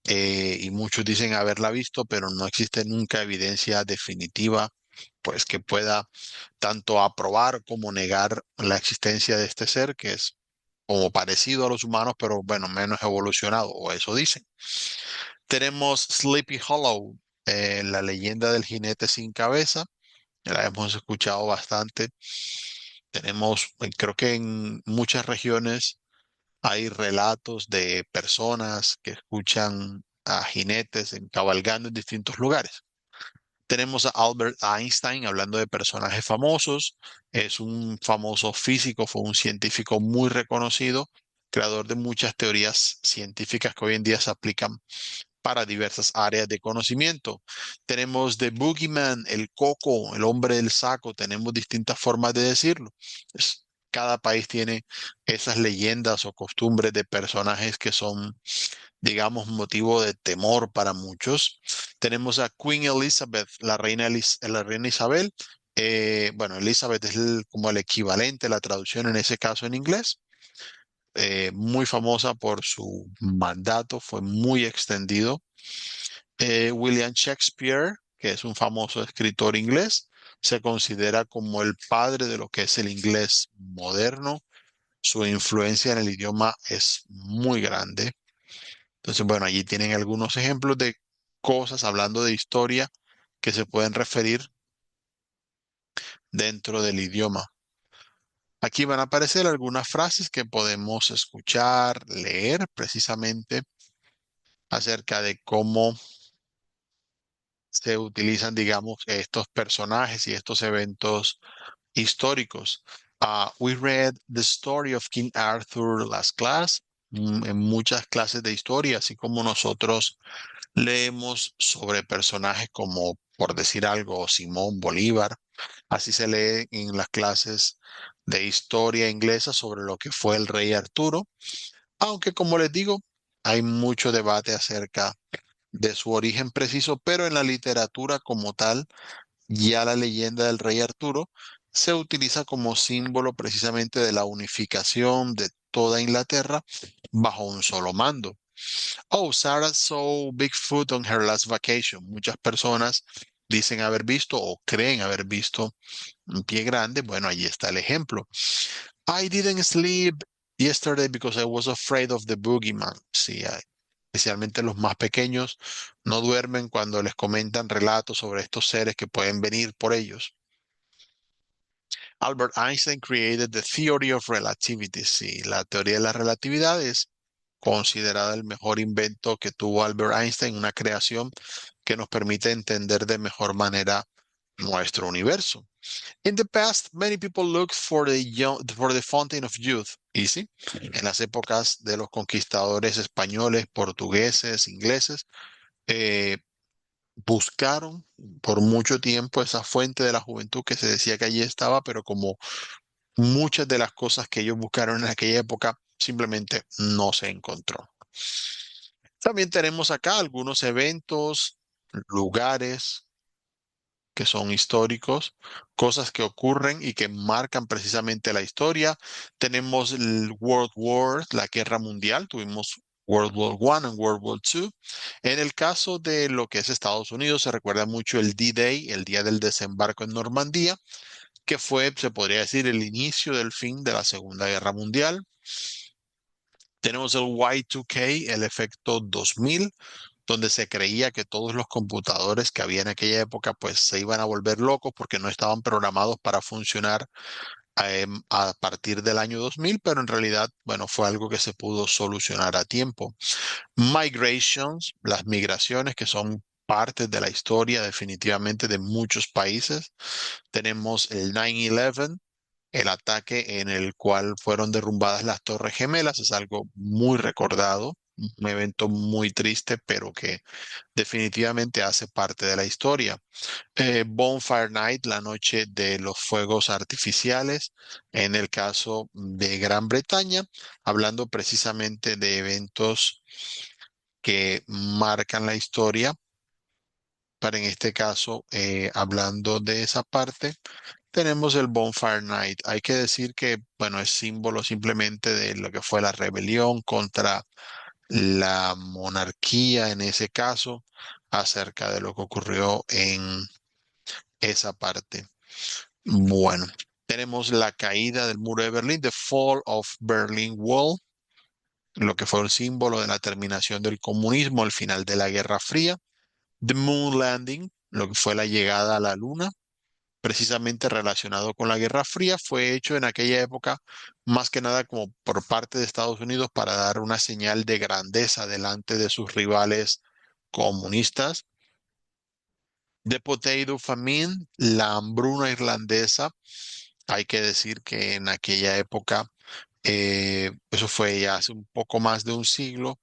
y muchos dicen haberla visto, pero no existe nunca evidencia definitiva, pues que pueda tanto aprobar como negar la existencia de este ser, que es como parecido a los humanos, pero bueno, menos evolucionado, o eso dicen. Tenemos Sleepy Hollow, la leyenda del jinete sin cabeza, la hemos escuchado bastante. Tenemos, creo que en muchas regiones hay relatos de personas que escuchan a jinetes cabalgando en distintos lugares. Tenemos a Albert Einstein hablando de personajes famosos. Es un famoso físico, fue un científico muy reconocido, creador de muchas teorías científicas que hoy en día se aplican para diversas áreas de conocimiento. Tenemos The Boogeyman, el coco, el hombre del saco, tenemos distintas formas de decirlo. Cada país tiene esas leyendas o costumbres de personajes que son, digamos, motivo de temor para muchos. Tenemos a Queen Elizabeth, la reina Isabel. Bueno, Elizabeth es como el equivalente, la traducción en ese caso en inglés. Muy famosa por su mandato, fue muy extendido. William Shakespeare, que es un famoso escritor inglés, se considera como el padre de lo que es el inglés moderno. Su influencia en el idioma es muy grande. Entonces, bueno, allí tienen algunos ejemplos de cosas hablando de historia que se pueden referir dentro del idioma. Aquí van a aparecer algunas frases que podemos escuchar, leer precisamente acerca de cómo se utilizan, digamos, estos personajes y estos eventos históricos. We read the story of King Arthur last class, en muchas clases de historia, así como nosotros leemos sobre personajes como, por decir algo, Simón Bolívar. Así se lee en las clases de historia inglesa sobre lo que fue el rey Arturo, aunque como les digo, hay mucho debate acerca de su origen preciso, pero en la literatura como tal, ya la leyenda del rey Arturo se utiliza como símbolo precisamente de la unificación de toda Inglaterra bajo un solo mando. Oh, Sarah saw Bigfoot on her last vacation. Muchas personas dicen haber visto o creen haber visto un pie grande, bueno, allí está el ejemplo. I didn't sleep yesterday because I was afraid of the boogeyman. Sí, especialmente los más pequeños no duermen cuando les comentan relatos sobre estos seres que pueden venir por ellos. Albert Einstein created the theory of relativity. Sí, la teoría de la relatividad es considerada el mejor invento que tuvo Albert Einstein, una creación que nos permite entender de mejor manera nuestro universo. In the past, many people looked for the fountain of youth. Y sí, en las épocas de los conquistadores españoles, portugueses, ingleses, eh, buscaron por mucho tiempo esa fuente de la juventud que se decía que allí estaba, pero como muchas de las cosas que ellos buscaron en aquella época simplemente no se encontró. También tenemos acá algunos eventos, lugares que son históricos, cosas que ocurren y que marcan precisamente la historia. Tenemos el World War, la Guerra Mundial, tuvimos World War One y World War Two. En el caso de lo que es Estados Unidos, se recuerda mucho el D-Day, el día del desembarco en Normandía, que fue, se podría decir, el inicio del fin de la Segunda Guerra Mundial. Tenemos el Y2K, el efecto 2000, donde se creía que todos los computadores que había en aquella época pues se iban a volver locos porque no estaban programados para funcionar a partir del año 2000, pero en realidad, bueno, fue algo que se pudo solucionar a tiempo. Migrations, las migraciones que son parte de la historia definitivamente de muchos países. Tenemos el 9/11, el ataque en el cual fueron derrumbadas las Torres Gemelas, es algo muy recordado, un evento muy triste, pero que definitivamente hace parte de la historia. Bonfire Night, la noche de los fuegos artificiales, en el caso de Gran Bretaña, hablando precisamente de eventos que marcan la historia, para en este caso, hablando de esa parte. Tenemos el Bonfire Night. Hay que decir que, bueno, es símbolo simplemente de lo que fue la rebelión contra la monarquía en ese caso, acerca de lo que ocurrió en esa parte. Bueno, tenemos la caída del muro de Berlín, The Fall of Berlin Wall, lo que fue el símbolo de la terminación del comunismo al final de la Guerra Fría. The Moon Landing, lo que fue la llegada a la Luna, precisamente relacionado con la Guerra Fría, fue hecho en aquella época más que nada como por parte de Estados Unidos para dar una señal de grandeza delante de sus rivales comunistas. The Potato Famine, la hambruna irlandesa, hay que decir que en aquella época, eso fue ya hace un poco más de un siglo,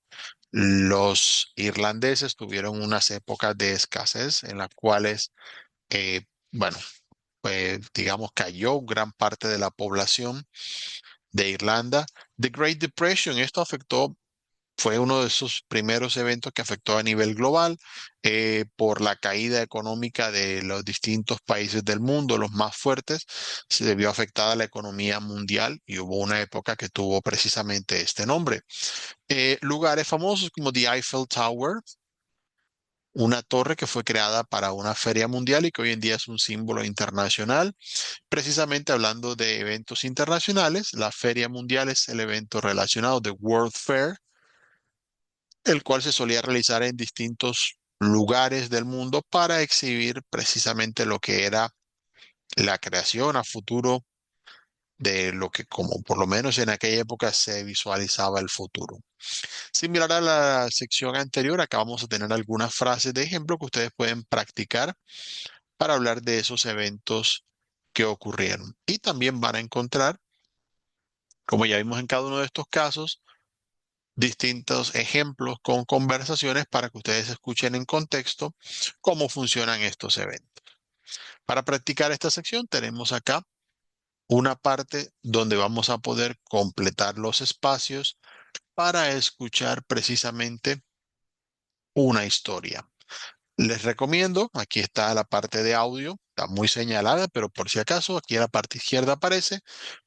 los irlandeses tuvieron unas épocas de escasez en las cuales, bueno, digamos, cayó gran parte de la población de Irlanda. The Great Depression, esto afectó, fue uno de esos primeros eventos que afectó a nivel global por la caída económica de los distintos países del mundo, los más fuertes. Se vio afectada la economía mundial y hubo una época que tuvo precisamente este nombre. Lugares famosos como The Eiffel Tower, una torre que fue creada para una feria mundial y que hoy en día es un símbolo internacional. Precisamente hablando de eventos internacionales, la Feria Mundial es el evento relacionado de World Fair, el cual se solía realizar en distintos lugares del mundo para exhibir precisamente lo que era la creación a futuro de lo que como por lo menos en aquella época se visualizaba el futuro. Similar a la sección anterior, acá vamos a tener algunas frases de ejemplo que ustedes pueden practicar para hablar de esos eventos que ocurrieron. Y también van a encontrar, como ya vimos en cada uno de estos casos, distintos ejemplos con conversaciones para que ustedes escuchen en contexto cómo funcionan estos eventos. Para practicar esta sección tenemos acá una parte donde vamos a poder completar los espacios para escuchar precisamente una historia. Les recomiendo, aquí está la parte de audio, está muy señalada, pero por si acaso, aquí en la parte izquierda aparece,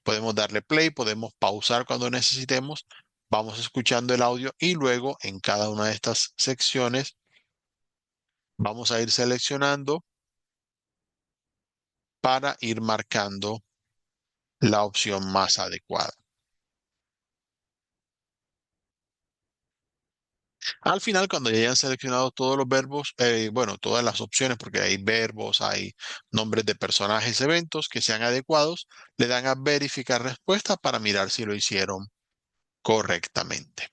podemos darle play, podemos pausar cuando necesitemos, vamos escuchando el audio y luego en cada una de estas secciones vamos a ir seleccionando para ir marcando la opción más adecuada. Al final, cuando ya hayan seleccionado todos los verbos, bueno, todas las opciones, porque hay verbos, hay nombres de personajes, eventos que sean adecuados, le dan a verificar respuesta para mirar si lo hicieron correctamente.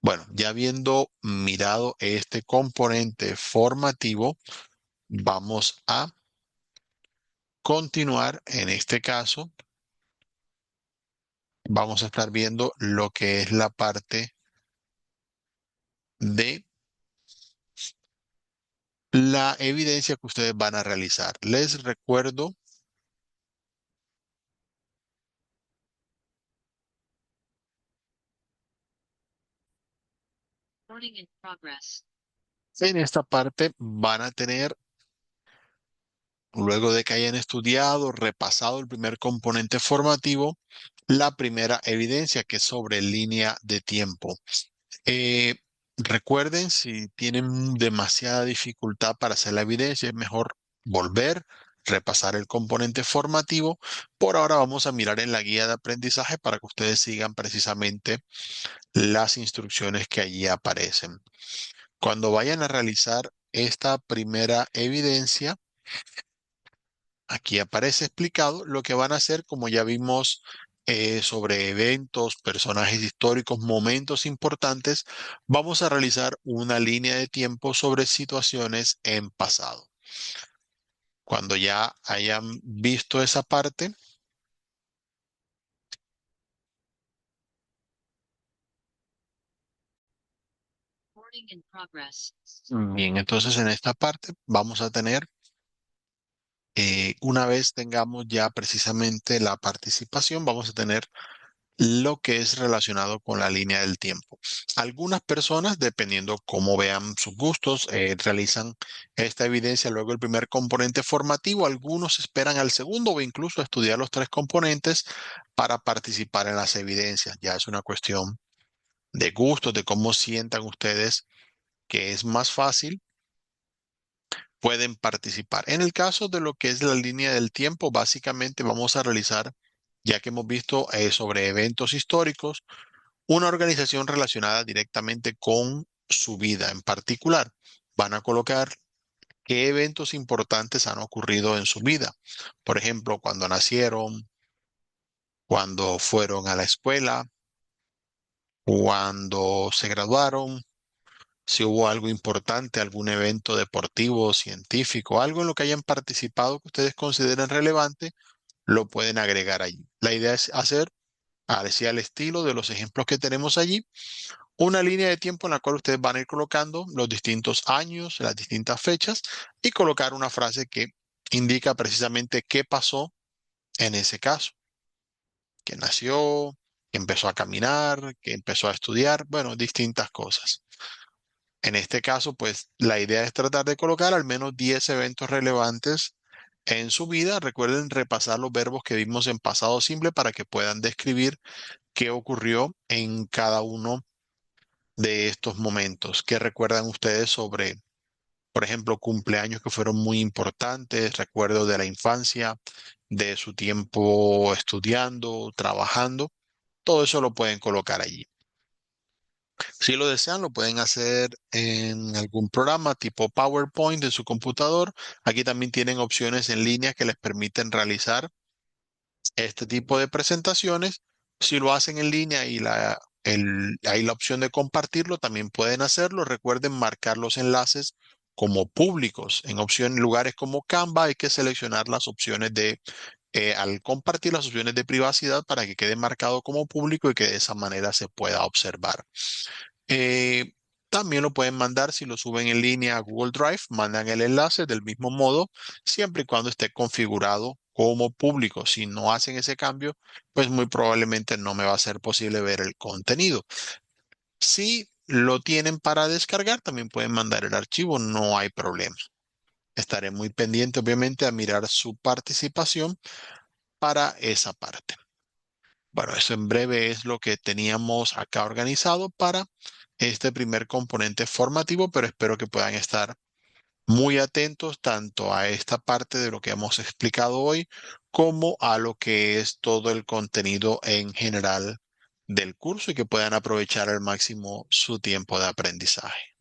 Bueno, ya habiendo mirado este componente formativo, vamos a continuar. En este caso, vamos a estar viendo lo que es la parte de la evidencia que ustedes van a realizar. Les recuerdo, en esta parte van a tener, luego de que hayan estudiado, repasado el primer componente formativo, la primera evidencia que es sobre línea de tiempo. Eh, Recuerden, si tienen demasiada dificultad para hacer la evidencia, es mejor volver, repasar el componente formativo. Por ahora vamos a mirar en la guía de aprendizaje para que ustedes sigan precisamente las instrucciones que allí aparecen. Cuando vayan a realizar esta primera evidencia, aquí aparece explicado lo que van a hacer, como ya vimos, sobre eventos, personajes históricos, momentos importantes. Vamos a realizar una línea de tiempo sobre situaciones en pasado. Cuando ya hayan visto esa parte, bien, entonces en esta parte vamos a tener, una vez tengamos ya precisamente la participación, vamos a tener lo que es relacionado con la línea del tiempo. Algunas personas, dependiendo cómo vean sus gustos, realizan esta evidencia luego el primer componente formativo. Algunos esperan al segundo o incluso estudiar los tres componentes para participar en las evidencias. Ya es una cuestión de gustos, de cómo sientan ustedes que es más fácil, pueden participar. En el caso de lo que es la línea del tiempo, básicamente vamos a realizar, ya que hemos visto sobre eventos históricos, una organización relacionada directamente con su vida en particular. Van a colocar qué eventos importantes han ocurrido en su vida. Por ejemplo, cuando nacieron, cuando fueron a la escuela, cuando se graduaron, si hubo algo importante, algún evento deportivo, científico, algo en lo que hayan participado que ustedes consideren relevante, lo pueden agregar allí. La idea es hacer, así al estilo de los ejemplos que tenemos allí, una línea de tiempo en la cual ustedes van a ir colocando los distintos años, las distintas fechas y colocar una frase que indica precisamente qué pasó en ese caso, que nació, que empezó a caminar, que empezó a estudiar, bueno, distintas cosas. En este caso, pues la idea es tratar de colocar al menos 10 eventos relevantes en su vida. Recuerden repasar los verbos que vimos en pasado simple para que puedan describir qué ocurrió en cada uno de estos momentos. ¿Qué recuerdan ustedes sobre, por ejemplo, cumpleaños que fueron muy importantes, recuerdos de la infancia, de su tiempo estudiando, trabajando? Todo eso lo pueden colocar allí. Si lo desean, lo pueden hacer en algún programa tipo PowerPoint de su computador. Aquí también tienen opciones en línea que les permiten realizar este tipo de presentaciones. Si lo hacen en línea y hay la opción de compartirlo, también pueden hacerlo. Recuerden marcar los enlaces como públicos. En opción, en lugares como Canva hay que seleccionar las opciones de, al compartir las opciones de privacidad para que quede marcado como público y que de esa manera se pueda observar. Eh, También lo pueden mandar si lo suben en línea a Google Drive, mandan el enlace del mismo modo, siempre y cuando esté configurado como público. Si no hacen ese cambio, pues muy probablemente no me va a ser posible ver el contenido. Si lo tienen para descargar, también pueden mandar el archivo, no hay problema. Estaré muy pendiente, obviamente, a mirar su participación para esa parte. Bueno, eso en breve es lo que teníamos acá organizado para este primer componente formativo, pero espero que puedan estar muy atentos tanto a esta parte de lo que hemos explicado hoy como a lo que es todo el contenido en general del curso y que puedan aprovechar al máximo su tiempo de aprendizaje.